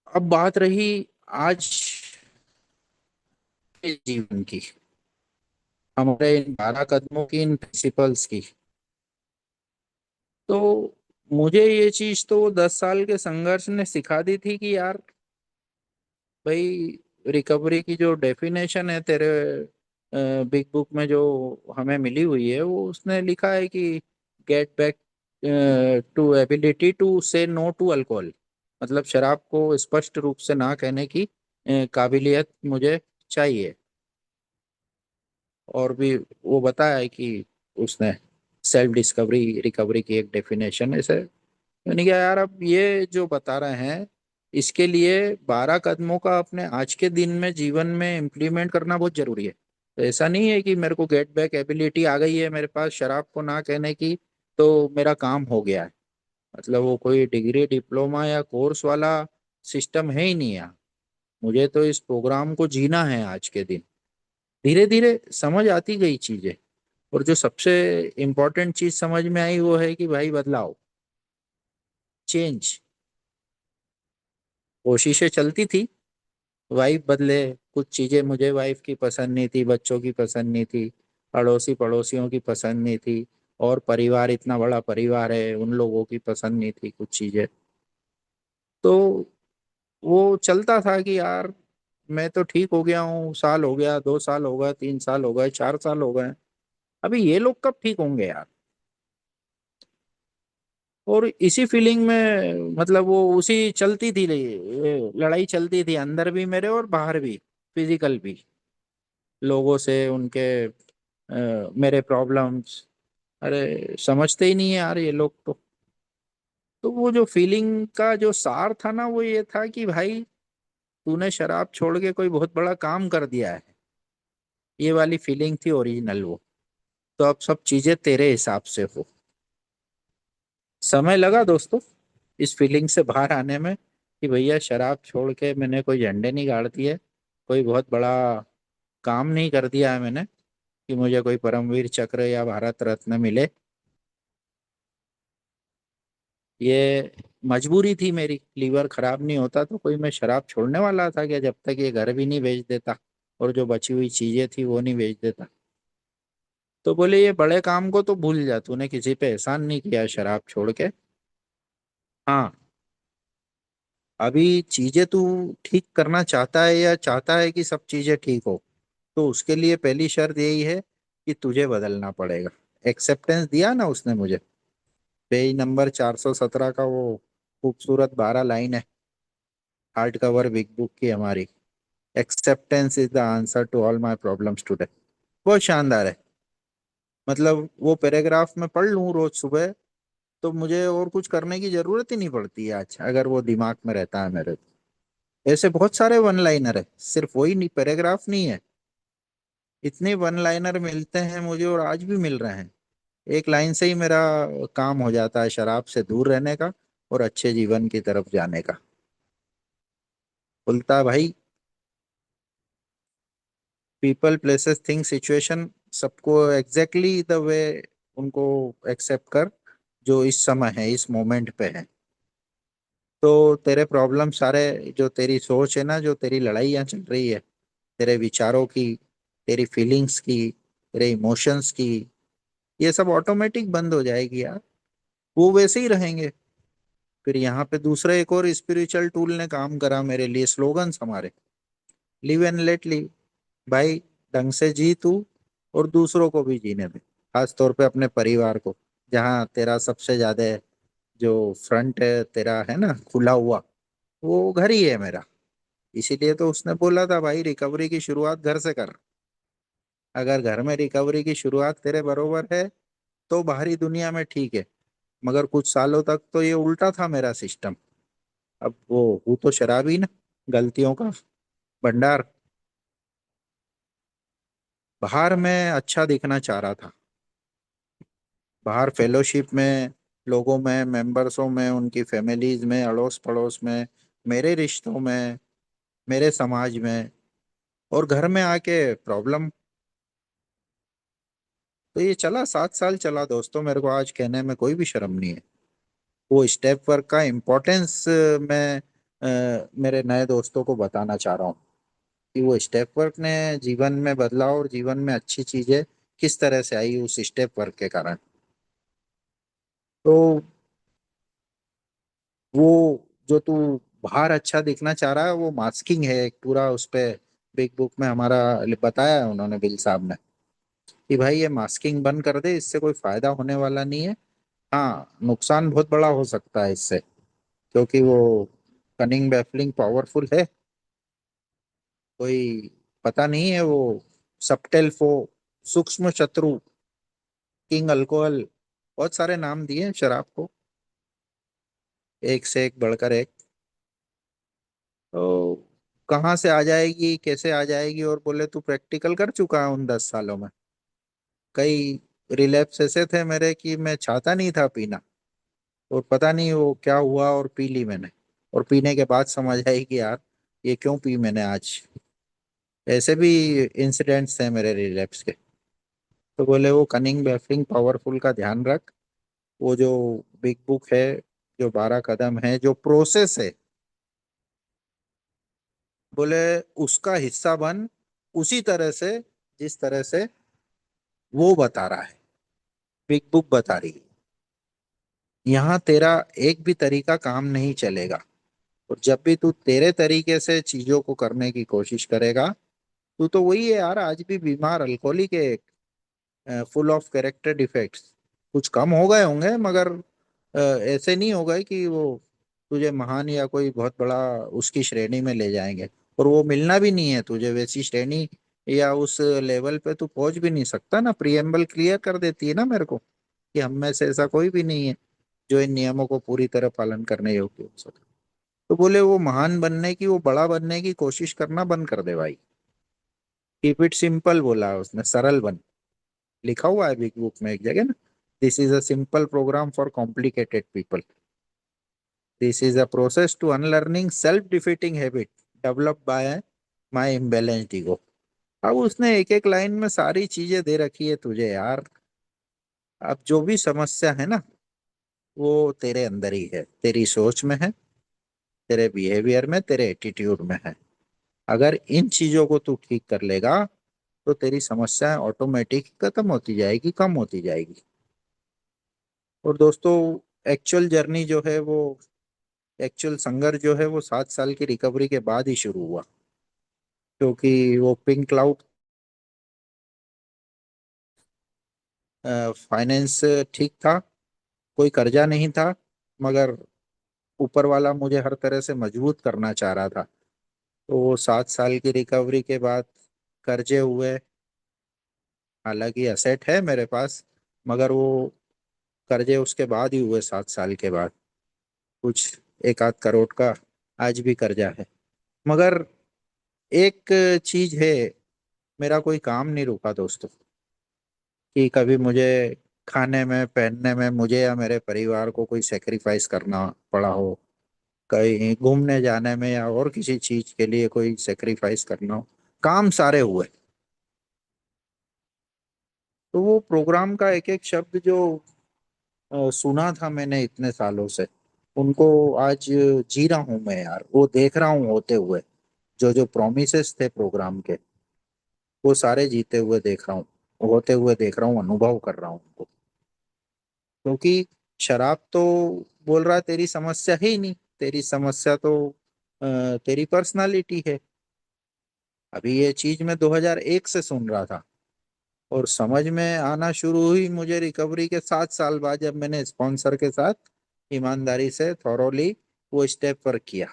अब बात रही आज के जीवन की, हमारे इन 12 कदमों की, इन प्रिंसिपल्स की। तो मुझे ये चीज तो 10 साल के संघर्ष ने सिखा दी थी कि यार भाई, रिकवरी की जो डेफिनेशन है तेरे बिग बुक में जो हमें मिली हुई है, वो उसने लिखा है कि get back to ability to say no to alcohol. मतलब शराब को स्पष्ट रूप से ना कहने की काबिलियत मुझे चाहिए। और भी वो बताया है कि उसने सेल्फ डिस्कवरी रिकवरी की एक डेफिनेशन है। मैंने कहा यार, अब ये जो बता रहे हैं, इसके लिए 12 कदमों का अपने आज के दिन में जीवन में इम्प्लीमेंट करना बहुत जरूरी है। तो ऐसा नहीं है कि मेरे को गेट बैक एबिलिटी आ गई है मेरे पास शराब को ना कहने की, तो मेरा काम हो गया है। मतलब वो कोई डिग्री डिप्लोमा या कोर्स वाला सिस्टम है ही नहीं यहाँ। मुझे तो इस प्रोग्राम को जीना है आज के दिन। धीरे धीरे समझ आती गई चीजें। और जो सबसे इम्पोर्टेंट चीज समझ में आई वो है कि भाई, बदलाव, चेंज। कोशिशें चलती थी, वाइफ बदले, कुछ चीजें मुझे वाइफ की पसंद नहीं थी, बच्चों की पसंद नहीं थी, अड़ोसी पड़ोसियों की पसंद नहीं थी, और परिवार, इतना बड़ा परिवार है, उन लोगों की पसंद नहीं थी कुछ चीजें। तो वो चलता था कि यार, मैं तो ठीक हो गया हूँ, साल हो गया, 2 साल हो गए, 3 साल हो गए, 4 साल हो गए, अभी ये लोग कब ठीक होंगे यार। और इसी फीलिंग में, मतलब वो उसी चलती थी, ये लड़ाई चलती थी अंदर भी मेरे और बाहर भी, फिजिकल भी, लोगों से, उनके मेरे प्रॉब्लम्स। अरे समझते ही नहीं है यार ये लोग तो वो जो फीलिंग का जो सार था ना, वो ये था कि भाई, तूने शराब छोड़ के कोई बहुत बड़ा काम कर दिया है। ये वाली फीलिंग थी ओरिजिनल वो। तो अब सब चीजें तेरे हिसाब से हो। समय लगा दोस्तों इस फीलिंग से बाहर आने में, कि भैया शराब छोड़ के मैंने कोई झंडे नहीं गाड़ दिए, कोई बहुत बड़ा काम नहीं कर दिया है मैंने, कि मुझे कोई परमवीर चक्र या भारत रत्न मिले। ये मजबूरी थी मेरी। लीवर खराब नहीं होता तो कोई मैं शराब छोड़ने वाला था क्या, जब तक ये घर भी नहीं बेच देता और जो बची हुई चीजें थी वो नहीं बेच देता। तो बोले, ये बड़े काम को तो भूल जा, तूने किसी पे एहसान नहीं किया शराब छोड़ के। हाँ, अभी चीजें तू ठीक करना चाहता है या चाहता है कि सब चीजें ठीक हो, तो उसके लिए पहली शर्त यही है कि तुझे बदलना पड़ेगा। एक्सेप्टेंस दिया ना उसने मुझे, पेज नंबर 417 का वो खूबसूरत 12 लाइन है, हार्ड कवर बिग बुक की हमारी। Acceptance is the answer to all my problems today. बहुत शानदार है। मतलब वो पैराग्राफ में पढ़ लूँ रोज सुबह, तो मुझे और कुछ करने की जरूरत ही नहीं पड़ती है आज, अगर वो दिमाग में रहता है मेरे तो। ऐसे बहुत सारे वन लाइनर है, सिर्फ वही नहीं, पैराग्राफ नहीं है। इतने वन लाइनर मिलते हैं मुझे, और आज भी मिल रहे हैं। एक लाइन से ही मेरा काम हो जाता है शराब से दूर रहने का और अच्छे जीवन की तरफ जाने का। बोलता भाई, पीपल प्लेसेस थिंग सिचुएशन, सबको एग्जैक्टली द वे उनको एक्सेप्ट कर, जो इस समय है, इस मोमेंट पे है। तो तेरे प्रॉब्लम सारे, जो तेरी सोच है ना, जो तेरी लड़ाइयाँ चल रही है, तेरे विचारों की, तेरी फीलिंग्स की, तेरे इमोशंस की, ये सब ऑटोमेटिक बंद हो जाएगी यार। वो वैसे ही रहेंगे। फिर यहाँ पे दूसरा एक और स्पिरिचुअल टूल ने काम करा मेरे लिए, स्लोगन्स हमारे, लिव एंड लेट लिव। भाई, ढंग से जी तू, और दूसरों को भी जीने दे, खास तौर पे अपने परिवार को, जहाँ तेरा सबसे ज्यादा जो फ्रंट है तेरा, है ना, खुला हुआ, वो घर ही है मेरा। इसीलिए तो उसने बोला था भाई, रिकवरी की शुरुआत घर से कर। अगर घर में रिकवरी की शुरुआत तेरे बरोबर है, तो बाहरी दुनिया में ठीक है। मगर कुछ सालों तक तो ये उल्टा था मेरा सिस्टम। अब वो हूँ तो शराबी ना, गलतियों का भंडार। बाहर मैं अच्छा दिखना चाह रहा था, बाहर फेलोशिप में, लोगों में, मेंबर्सों में, उनकी फैमिलीज में, अड़ोस पड़ोस में, मेरे रिश्तों में, मेरे समाज में, और घर में आके प्रॉब्लम। तो ये चला 7 साल चला दोस्तों, मेरे को आज कहने में कोई भी शर्म नहीं है। वो स्टेप वर्क का इम्पोर्टेंस मैं मेरे नए दोस्तों को बताना चाह रहा हूँ कि वो स्टेप वर्क ने जीवन में बदलाव और जीवन में अच्छी चीजें किस तरह से आई उस स्टेप वर्क के कारण। तो वो जो तू बाहर अच्छा दिखना चाह रहा है वो मास्किंग है एक पूरा, उस पे बिग बुक में हमारा बताया है उन्होंने, बिल साहब ने, कि भाई ये मास्किंग बंद कर दे, इससे कोई फायदा होने वाला नहीं है। हाँ, नुकसान बहुत बड़ा हो सकता है इससे, क्योंकि वो कनिंग बैफलिंग पावरफुल है, कोई पता नहीं है वो, सबटेल फो, सूक्ष्म शत्रु, किंग अल्कोहल, बहुत सारे नाम दिए हैं शराब को, एक से एक बढ़कर एक। तो कहाँ से आ जाएगी, कैसे आ जाएगी, और बोले तू प्रैक्टिकल कर चुका है उन 10 सालों में। कई रिलैप्स ऐसे थे मेरे कि मैं चाहता नहीं था पीना, और पता नहीं वो क्या हुआ और पी ली मैंने, और पीने के बाद समझ आई कि यार ये क्यों पी मैंने आज। ऐसे भी इंसिडेंट्स हैं मेरे रिलैप्स के। तो बोले वो कनिंग बैफलिंग पावरफुल का ध्यान रख, वो जो बिग बुक है, जो 12 कदम है, जो प्रोसेस है, बोले उसका हिस्सा बन, उसी तरह से जिस तरह से वो बता रहा है, बिग बुक बता रही है। यहाँ तेरा एक भी तरीका काम नहीं चलेगा, और जब भी तू तेरे तरीके से चीजों को करने की कोशिश करेगा, तू तो वही है यार, आज भी बीमार अल्कोहलिक है, फुल ऑफ कैरेक्टर डिफेक्ट्स। कुछ कम हो गए होंगे, मगर ऐसे नहीं हो गए कि वो तुझे महान या कोई बहुत बड़ा उसकी श्रेणी में ले जाएंगे। और वो मिलना भी नहीं है तुझे वैसी श्रेणी, या उस लेवल पे तू पहुंच भी नहीं सकता ना। प्रियम्बल क्लियर कर देती है ना मेरे को कि हम में से ऐसा कोई भी नहीं है जो इन नियमों को पूरी तरह पालन करने योग्य हो सके। तो बोले वो महान बनने की, वो बड़ा बनने की कोशिश करना बंद कर दे भाई। कीप इट सिंपल बोला है उसने, सरल बन। लिखा हुआ है बिग बुक में एक जगह ना, this is a simple program for complicated people, this is a process to unlearning self defeating habit developed by my imbalanced ego. अब उसने एक एक लाइन में सारी चीजें दे रखी है तुझे यार। अब जो भी समस्या है ना, वो तेरे अंदर ही है, तेरी सोच में है, तेरे बिहेवियर में, तेरे एटीट्यूड में है। अगर इन चीजों को तू ठीक कर लेगा, तो तेरी समस्याएं ऑटोमेटिक खत्म होती जाएगी, कम होती जाएगी। और दोस्तों, एक्चुअल जर्नी जो है वो, एक्चुअल संघर्ष जो है वो 7 साल की रिकवरी के बाद ही शुरू हुआ। क्योंकि वो पिंक क्लाउड, फाइनेंस ठीक था, कोई कर्जा नहीं था, मगर ऊपर वाला मुझे हर तरह से मजबूत करना चाह रहा था। तो वो 7 साल की रिकवरी के बाद कर्जे हुए। हालांकि असेट है मेरे पास, मगर वो कर्जे उसके बाद ही हुए, 7 साल के बाद। कुछ 1 आध करोड़ का आज भी कर्जा है। मगर एक चीज है, मेरा कोई काम नहीं रुका दोस्तों, कि कभी मुझे खाने में, पहनने में, मुझे या मेरे परिवार को कोई सेक्रीफाइस करना पड़ा हो, कहीं घूमने जाने में या और किसी चीज के लिए कोई सेक्रीफाइस करना हो। काम सारे हुए। तो वो प्रोग्राम का एक एक शब्द जो सुना था मैंने इतने सालों से, उनको आज जी रहा हूं मैं यार, वो देख रहा हूँ होते हुए। जो जो प्रोमिसेस थे प्रोग्राम के, वो सारे जीते हुए देख रहा हूँ, होते हुए देख रहा हूँ, अनुभव कर रहा हूँ उनको। क्योंकि शराब तो बोल रहा है तेरी समस्या ही नहीं, तेरी समस्या तो तेरी पर्सनालिटी है। अभी ये चीज मैं 2001 से सुन रहा था, और समझ में आना शुरू हुई मुझे रिकवरी के 7 साल बाद, जब मैंने स्पॉन्सर के साथ ईमानदारी से थॉरोली वो स्टेप वर्क किया।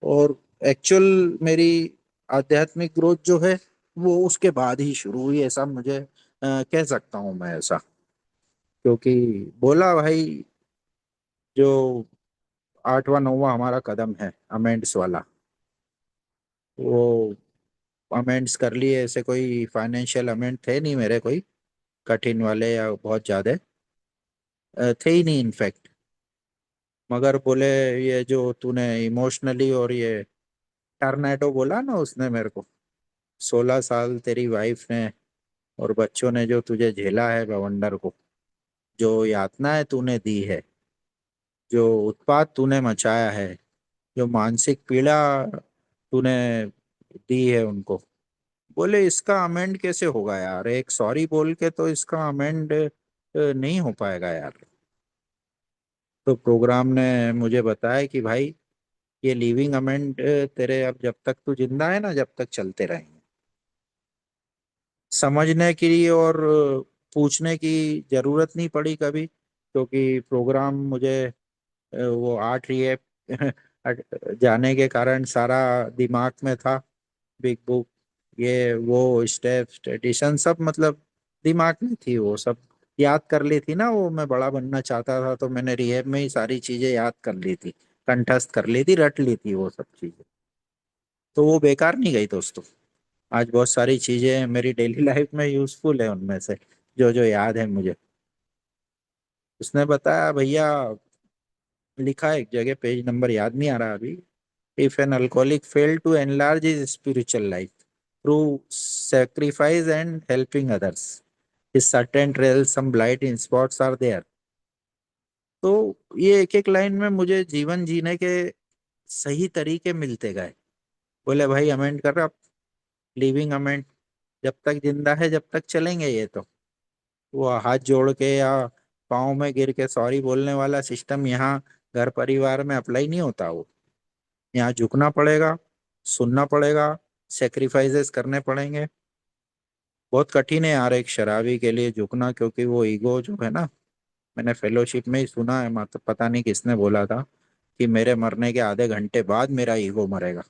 और एक्चुअल मेरी आध्यात्मिक ग्रोथ जो है वो उसके बाद ही शुरू हुई, ऐसा मुझे कह सकता हूँ मैं ऐसा। क्योंकि बोला भाई जो 8वां 9वां हमारा कदम है अमेंड्स वाला, वो अमेंड्स कर लिए। ऐसे कोई फाइनेंशियल अमेंड थे नहीं मेरे, कोई कठिन वाले या बहुत ज्यादा थे ही नहीं इनफैक्ट। मगर बोले ये जो तूने इमोशनली और ये टर्नेडो बोला ना उसने मेरे को, 16 साल तेरी वाइफ ने और बच्चों ने जो तुझे झेला है बवंडर को, जो यातनाएं तूने दी है, जो उत्पात तूने मचाया है, जो मानसिक पीड़ा तूने दी है उनको, बोले इसका अमेंड कैसे होगा यार? एक सॉरी बोल के तो इसका अमेंड नहीं हो पाएगा यार। तो प्रोग्राम ने मुझे बताया कि भाई ये लिविंग अमेंड तेरे अब जब तक तू जिंदा है ना, जब तक चलते रहेंगे। समझने की और पूछने की जरूरत नहीं पड़ी कभी, क्योंकि प्रोग्राम मुझे वो आर्ट रिएप जाने के कारण सारा दिमाग में था। बिग बुक, ये वो स्टेप ट्रेडिशन सब मतलब दिमाग में थी, वो सब याद कर ली थी ना। वो मैं बड़ा बनना चाहता था तो मैंने रिहेब में ही सारी चीजें याद कर ली थी, कंठस्थ कर ली थी, रट ली थी वो सब चीजें। तो वो बेकार नहीं गई दोस्तों। आज बहुत सारी चीजें मेरी डेली लाइफ में यूजफुल है, उनमें से जो जो याद है मुझे। उसने बताया भैया, लिखा है एक जगह, पेज नंबर याद नहीं आ रहा अभी। If an alcoholic fail to enlarge his spiritual life through sacrifice and helping others, his certain trails some blight in spots are there। तो ये एक एक लाइन में मुझे जीवन जीने के सही तरीके मिलते गए। बोले भाई अमेंड कर रहा, लिविंग अमेंड, जब तक जिंदा है जब तक चलेंगे ये तो। वो हाथ जोड़ के या पाँव में गिर के सॉरी बोलने वाला सिस्टम यहाँ घर परिवार में अप्लाई नहीं होता। वो यहाँ झुकना पड़ेगा, सुनना पड़ेगा, सेक्रीफाइसेस करने पड़ेंगे। बहुत कठिन है यार एक शराबी के लिए झुकना, क्योंकि वो ईगो जो है ना, मैंने फेलोशिप में ही सुना है, मत पता नहीं किसने बोला था कि मेरे मरने के आधे घंटे बाद मेरा ईगो मरेगा।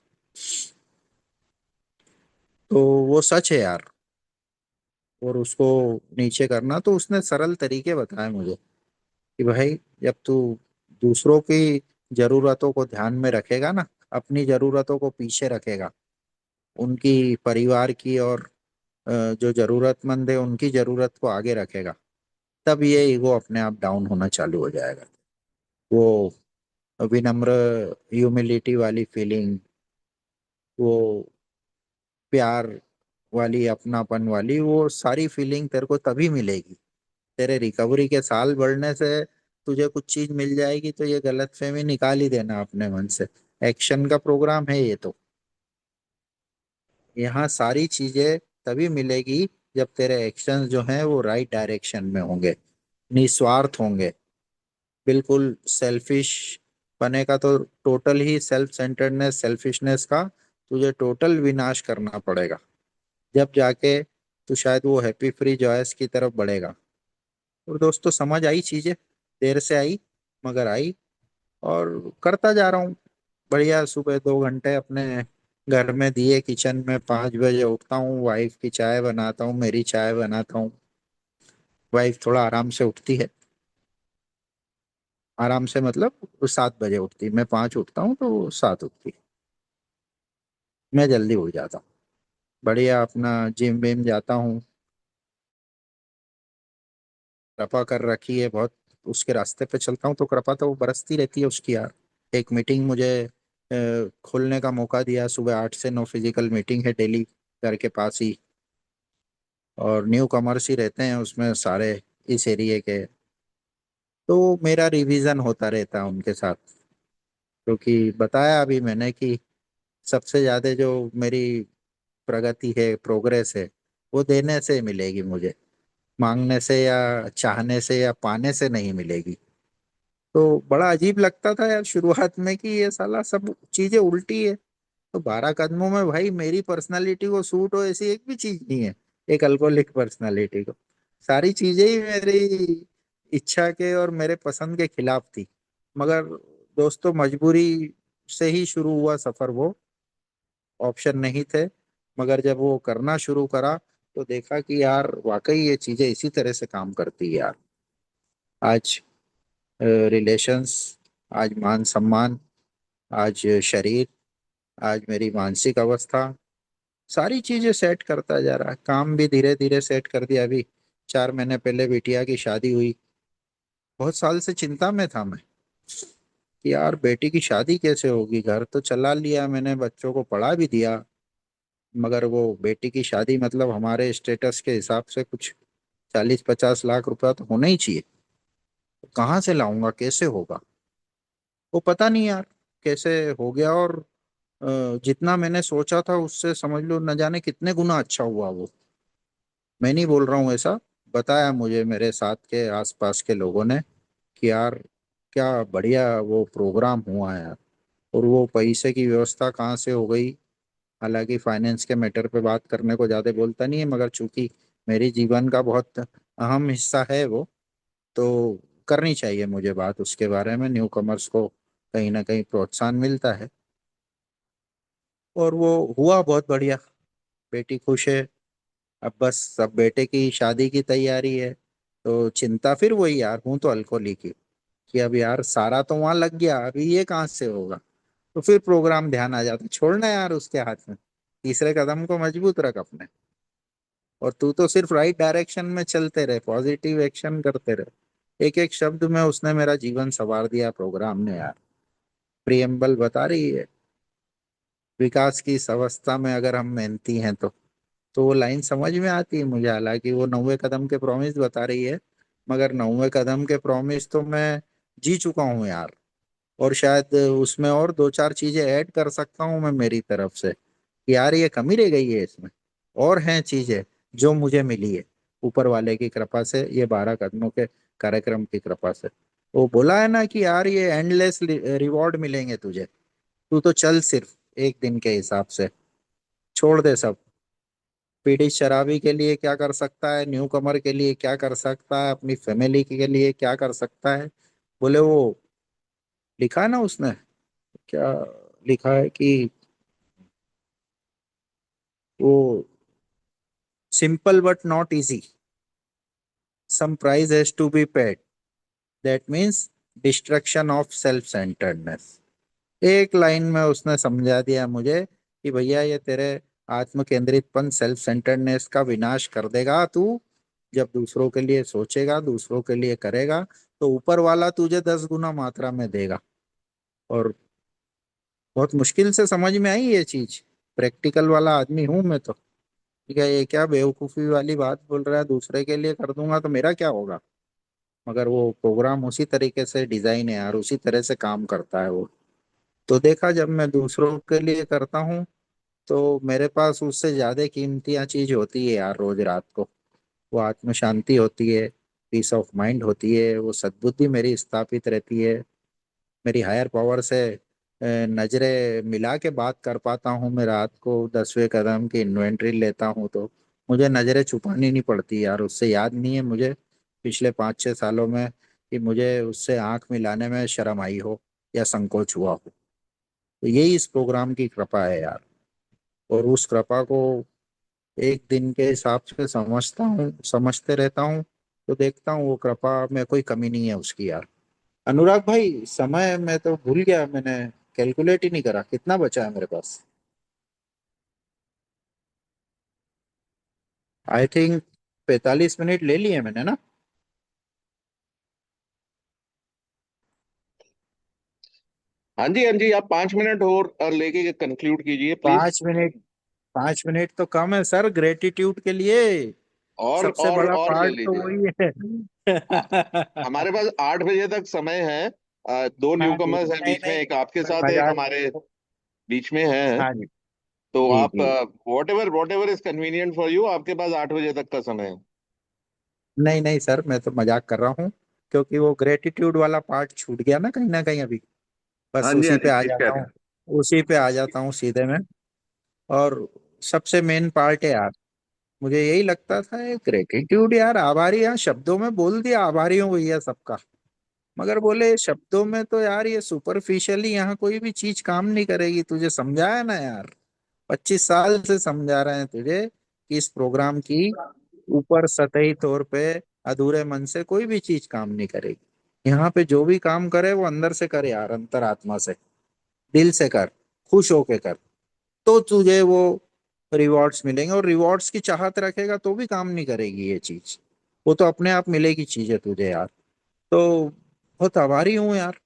तो वो सच है यार। और उसको नीचे करना, तो उसने सरल तरीके बताए मुझे कि भाई जब तू दूसरों की जरूरतों को ध्यान में रखेगा ना, अपनी जरूरतों को पीछे रखेगा, उनकी परिवार की और जो जरूरतमंद है उनकी जरूरत को आगे रखेगा, तब ये ईगो अपने आप डाउन होना चालू हो जाएगा। वो विनम्र, ह्यूमिलिटी वाली फीलिंग, वो प्यार वाली, अपनापन वाली, वो सारी फीलिंग तेरे को तभी मिलेगी। तेरे रिकवरी के साल बढ़ने से तुझे कुछ चीज मिल जाएगी तो ये गलतफहमी निकाल ही देना अपने मन से। एक्शन का प्रोग्राम है ये तो। यहाँ सारी चीजें तभी मिलेगी जब तेरे एक्शंस जो हैं वो राइट डायरेक्शन में होंगे, निस्वार्थ होंगे। बिल्कुल सेल्फिश बने का तो टोटल ही सेल्फ सेंटर्डनेस, सेल्फिशनेस का तुझे टोटल विनाश करना पड़ेगा। जब जाके तू शायद वो हैप्पी फ्री जॉयस की तरफ बढ़ेगा। और दोस्तों समझ आई चीजें, देर से आई मगर आई। और करता जा रहा हूँ बढ़िया। सुबह 2 घंटे अपने घर में दिए, किचन में 5 बजे उठता हूँ, वाइफ की चाय बनाता हूँ, मेरी चाय बनाता हूँ। वाइफ थोड़ा आराम से उठती है, आराम से मतलब वो 7 बजे उठती, मैं 5 उठता हूँ तो वो 7 उठती। मैं जल्दी उठ जाता हूँ, बढ़िया अपना जिम विम जाता हूँ। कृपा कर रखी है बहुत, उसके रास्ते पे चलता हूँ तो कृपा तो बरसती रहती है उसकी यार। एक मीटिंग मुझे खोलने का मौका दिया, सुबह 8 से 9 फिजिकल मीटिंग है डेली, घर के पास ही। और न्यू कमर्स ही रहते हैं उसमें सारे, इस एरिया के। तो मेरा रिवीजन होता रहता है उनके साथ, क्योंकि बताया अभी मैंने कि सबसे ज्यादा जो मेरी प्रगति है, प्रोग्रेस है, वो देने से मिलेगी मुझे, मांगने से या चाहने से या पाने से नहीं मिलेगी। तो बड़ा अजीब लगता था यार शुरुआत में कि ये साला सब चीजें उल्टी है। तो 12 कदमों में भाई मेरी पर्सनालिटी को सूट हो ऐसी एक भी चीज नहीं है, एक अल्कोहलिक पर्सनालिटी को। सारी चीजें ही मेरी इच्छा के और मेरे पसंद के खिलाफ थी। मगर दोस्तों मजबूरी से ही शुरू हुआ सफर वो, ऑप्शन नहीं थे। मगर जब वो करना शुरू करा तो देखा कि यार वाकई ये चीजें इसी तरह से काम करती है यार। आज रिलेशंस, आज मान सम्मान, आज शरीर, आज मेरी मानसिक अवस्था, सारी चीजें सेट करता जा रहा है। काम भी धीरे धीरे सेट कर दिया। अभी 4 महीने पहले बिटिया की शादी हुई। बहुत साल से चिंता में था मैं कि यार बेटी की शादी कैसे होगी। घर तो चला लिया मैंने, बच्चों को पढ़ा भी दिया, मगर वो बेटी की शादी मतलब हमारे स्टेटस के हिसाब से कुछ 40-50 लाख रुपया तो होना ही चाहिए। तो कहाँ से लाऊंगा, कैसे होगा? वो पता नहीं यार कैसे हो गया। और जितना मैंने सोचा था उससे समझ लो न जाने कितने गुना अच्छा हुआ वो। मैं नहीं बोल रहा हूँ ऐसा, बताया मुझे मेरे साथ के आसपास के लोगों ने कि यार क्या बढ़िया वो प्रोग्राम हुआ है यार। और वो पैसे की व्यवस्था कहाँ से हो गई। हालांकि फाइनेंस के मैटर पे बात करने को ज्यादा बोलता नहीं है, मगर चूंकि मेरे जीवन का बहुत अहम हिस्सा है वो, तो करनी चाहिए मुझे बात उसके बारे में। न्यू कमर्स को कहीं ना कहीं प्रोत्साहन मिलता है। और वो हुआ बहुत बढ़िया। बेटी खुश है। अब बस सब बेटे की शादी की तैयारी है। तो चिंता फिर वही यार, हूँ तो अल्कोहल की कि अब यार सारा तो वहां लग गया, अभी ये कहाँ से होगा। तो फिर प्रोग्राम ध्यान आ जाता है, छोड़ना यार उसके हाथ में। तीसरे कदम को मजबूत रख अपने। और तू तो सिर्फ राइट डायरेक्शन में चलते रहे, पॉजिटिव एक्शन करते रहे। एक एक शब्द में उसने मेरा जीवन संवार दिया प्रोग्राम ने यार। प्रियम्बल बता रही है विकास की इस अवस्था में अगर हम मेहनती हैं तो वो लाइन समझ में आती है मुझे। हालांकि वो 9वें कदम के प्रॉमिस बता रही है, मगर 9वें कदम के प्रॉमिस तो मैं जी चुका हूँ यार। और शायद उसमें और 2-4 चीजें ऐड कर सकता हूँ मैं मेरी तरफ से कि यार ये कमी रह गई है इसमें। और हैं चीजें जो मुझे मिली है ऊपर वाले की कृपा से, ये 12 कदमों के कार्यक्रम की कृपा से। वो बोला है ना कि यार ये एंडलेस रिवॉर्ड मिलेंगे तुझे। तू तो चल सिर्फ एक दिन के हिसाब से, छोड़ दे सब। पीड़ित शराबी के लिए क्या कर सकता है, न्यू कमर के लिए क्या कर सकता है, अपनी फैमिली के लिए क्या कर सकता है। बोले वो लिखा है ना उसने, क्या लिखा है कि वो simple but not easy, some price has to be paid, that means destruction of self centeredness. एक लाइन में उसने समझा दिया मुझे कि भैया ये तेरे आत्म केंद्रितपन, सेल्फ सेंटर्डनेस का विनाश कर देगा तू। जब दूसरों के लिए सोचेगा, दूसरों के लिए करेगा, तो ऊपर वाला तुझे 10 गुना मात्रा में देगा। और बहुत मुश्किल से समझ में आई ये चीज। प्रैक्टिकल वाला आदमी हूं मैं तो। ठीक है, ये क्या बेवकूफी वाली बात बोल रहा है, दूसरे के लिए कर दूंगा तो मेरा क्या होगा। मगर वो प्रोग्राम उसी तरीके से डिजाइन है यार, उसी तरह से काम करता है वो। तो देखा, जब मैं दूसरों के लिए करता हूँ तो मेरे पास उससे ज्यादा कीमती चीज होती है यार रोज रात को। वो आत्म शांति होती है, पीस ऑफ माइंड होती है, वो सद्बुद्धि मेरी स्थापित रहती है। मेरी हायर पावर से नजरें मिला के बात कर पाता हूँ। मैं रात को 10वें कदम की इन्वेंट्री लेता हूँ तो मुझे नजरें छुपानी नहीं पड़ती यार। उससे याद नहीं है मुझे पिछले 5-6 सालों में कि मुझे उससे आंख मिलाने में शर्म आई हो या संकोच हुआ हो। तो यही इस प्रोग्राम की कृपा है यार। और उस कृपा को एक दिन के हिसाब से समझता हूँ, समझते रहता हूँ। तो देखता हूँ वो कृपा में कोई कमी नहीं है उसकी यार। अनुराग भाई, समय मैं तो भूल गया, मैंने कैलकुलेट ही नहीं करा कितना बचा है मेरे पास। आई थिंक 45 मिनट ले लिए मैंने ना। हाँ जी, हाँ जी, आप 5 मिनट और लेके कंक्लूड कीजिए प्लीज। 5 मिनट, 5 मिनट तो कम है सर ग्रेटिट्यूड के लिए। सबसे बड़ा और ले पार्ट तो लीजिए। वही है। आ, हमारे पास 8 बजे तक समय है। दो हाँ न्यू जी, कमर्स हैं नहीं बीच में, नहीं, एक आपके मैं साथ, एक मजाक। हमारे बीच में है। हाँ जी, तो जी आप जी। Whatever is convenient for you, आपके पास 8 बजे तक का समय है। नहीं नहीं सर, मैं तो मजाक कर रहा हूँ, क्योंकि वो ग्रेटिट्यूड वाला पार्ट छूट गया ना कहीं अभी। बस हाँ जी, हाँ उसी जी, पे आ ठीक कह जाता रहे हूँ, हैं। उसी पे आ जाता हूँ सीधे में। और सबसे मेन पार्ट है यार, मुझे यही लगता था ग्रेटिट्यूड यार, आभारी, यार शब्दों में बोल दिया आभारी हूँ भैया सबका। मगर बोले शब्दों में तो यार ये सुपरफिशियली यहाँ कोई भी चीज काम नहीं करेगी। तुझे समझाया ना यार, 25 साल से समझा रहे हैं तुझे कि इस प्रोग्राम की ऊपर सतही तौर पे अधूरे मन से कोई भी चीज काम नहीं करेगी। यहाँ पे जो भी काम करे वो अंदर से करे यार, अंतरात्मा से, दिल से कर, खुश होके कर, तो तुझे वो रिवॉर्ड्स मिलेंगे। और रिवॉर्ड्स की चाहत रखेगा तो भी काम नहीं करेगी ये चीज, वो तो अपने आप मिलेगी चीजें तुझे यार। तो बहुत आभारी हूँ यार,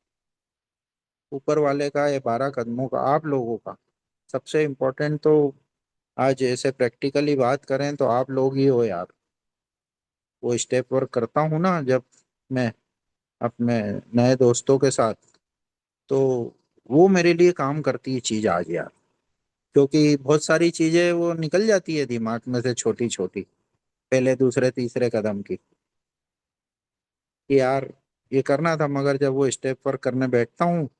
ऊपर वाले का, ये 12 कदमों का, आप लोगों का। सबसे इम्पोर्टेंट तो आज ऐसे प्रैक्टिकली बात करें तो आप लोग ही हो यार। वो स्टेप वर्क करता हूँ ना जब मैं अपने नए दोस्तों के साथ, तो वो मेरे लिए काम करती है चीज आज यार। क्योंकि बहुत सारी चीजें वो निकल जाती है दिमाग में से, छोटी छोटी, पहले दूसरे तीसरे कदम की, कि यार ये करना था, मगर जब वो स्टेप वर्क करने बैठता हूँ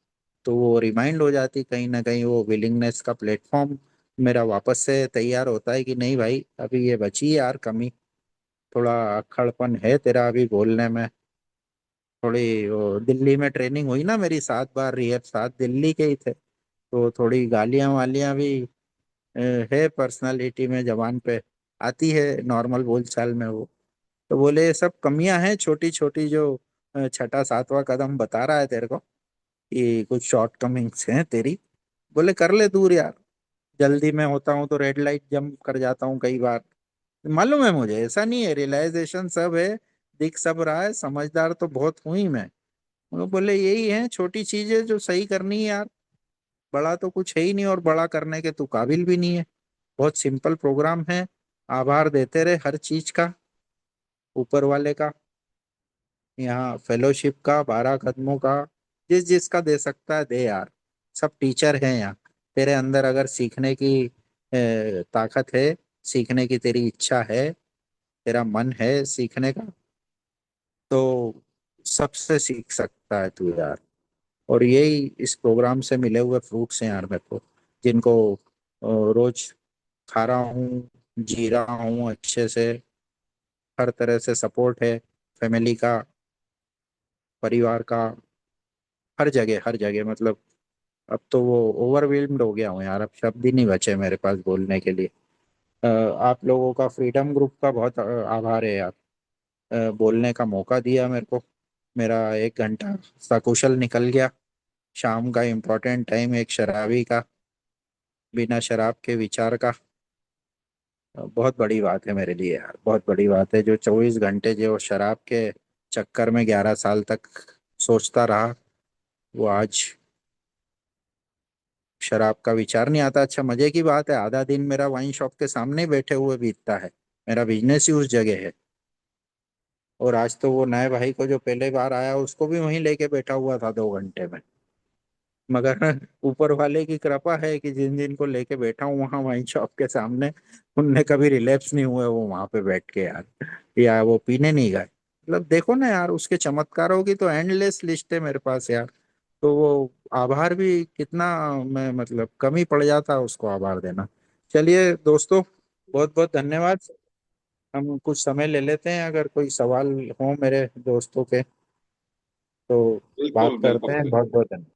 तो वो रिमाइंड हो जाती कहीं ना कहीं, वो विलिंगनेस का प्लेटफॉर्म मेरा वापस से तैयार होता है कि नहीं भाई अभी ये बची है यार कमी, थोड़ा अक्खड़पन है तेरा अभी बोलने में। थोड़ी वो दिल्ली में ट्रेनिंग हुई ना मेरी, 7 बार रिहर्स, 7 दिल्ली के ही थे, तो थोड़ी गालियां वालियां भी अ, है पर्सनालिटी में, जबान पे आती है नॉर्मल बोलचाल में वो। तो बोले ये सब कमियां हैं छोटी छोटी, जो छठा सातवां कदम बता रहा है तेरे को, कि कुछ शॉर्ट कमिंग्स हैं तेरी, बोले कर ले दूर यार। जल्दी में होता हूँ तो रेड लाइट जंप कर जाता हूँ कई बार, मालूम है मुझे, ऐसा नहीं है, रियलाइजेशन सब है, दिख सब रहा है, समझदार तो बहुत हूं ही मैं। वो बोले यही है छोटी चीजें जो सही करनी है यार, बड़ा तो कुछ है ही नहीं और बड़ा करने के तू काबिल भी नहीं है। बहुत सिंपल प्रोग्राम है, आभार देते रहे हर चीज का, ऊपर वाले का, यहाँ फेलोशिप का, 12 कदमों का, जिस जिसका दे सकता है दे यार। सब टीचर हैं यहाँ। तेरे अंदर अगर सीखने की ताकत है, सीखने की तेरी इच्छा है, तेरा मन है सीखने का, तो सबसे सीख सकता है तू यार। और यही इस प्रोग्राम से मिले हुए फ्रूट्स हैं यार मेरे को, जिनको रोज खा रहा हूँ, जी रहा हूँ अच्छे से। हर तरह से सपोर्ट है, फैमिली का, परिवार का, हर जगह मतलब। अब तो वो ओवरवेल्म्ड हो गया हूँ यार, अब शब्द ही नहीं बचे मेरे पास बोलने के लिए। आप लोगों का, फ्रीडम ग्रुप का बहुत आभार है यार। बोलने का मौका दिया मेरे को, मेरा 1 घंटा सकुशल निकल गया। शाम का इम्पोर्टेंट टाइम एक शराबी का, बिना शराब के विचार का, बहुत बड़ी बात है मेरे लिए यार, बहुत बड़ी बात है। जो 24 घंटे जो शराब के चक्कर में 11 साल तक सोचता रहा, वो आज शराब का विचार नहीं आता। अच्छा मजे की बात है, आधा दिन मेरा वाइन शॉप के सामने ही बैठे हुए बीतता है, मेरा बिजनेस ही उस जगह है। और आज तो वो नए भाई को जो पहले बार आया उसको भी वहीं लेके बैठा हुआ था 2 घंटे में। मगर ऊपर वाले की कृपा है कि जिन जिन को लेके बैठा हूँ वहां वाइन शॉप के सामने, उनने कभी रिलैप्स नहीं हुए वो वहां पे बैठ के यार, या वो पीने नहीं गए। मतलब देखो ना यार, उसके चमत्कारों की तो एंडलेस लिस्ट है मेरे पास यार। तो वो आभार भी कितना, मैं मतलब कमी पड़ जाता उसको आभार देना। चलिए दोस्तों, बहुत बहुत धन्यवाद। हम कुछ समय ले लेते हैं, अगर कोई सवाल हो मेरे दोस्तों के तो बात बिल्कुल करते बिल्कुल हैं। बिल्कुल। बहुत बहुत धन्यवाद।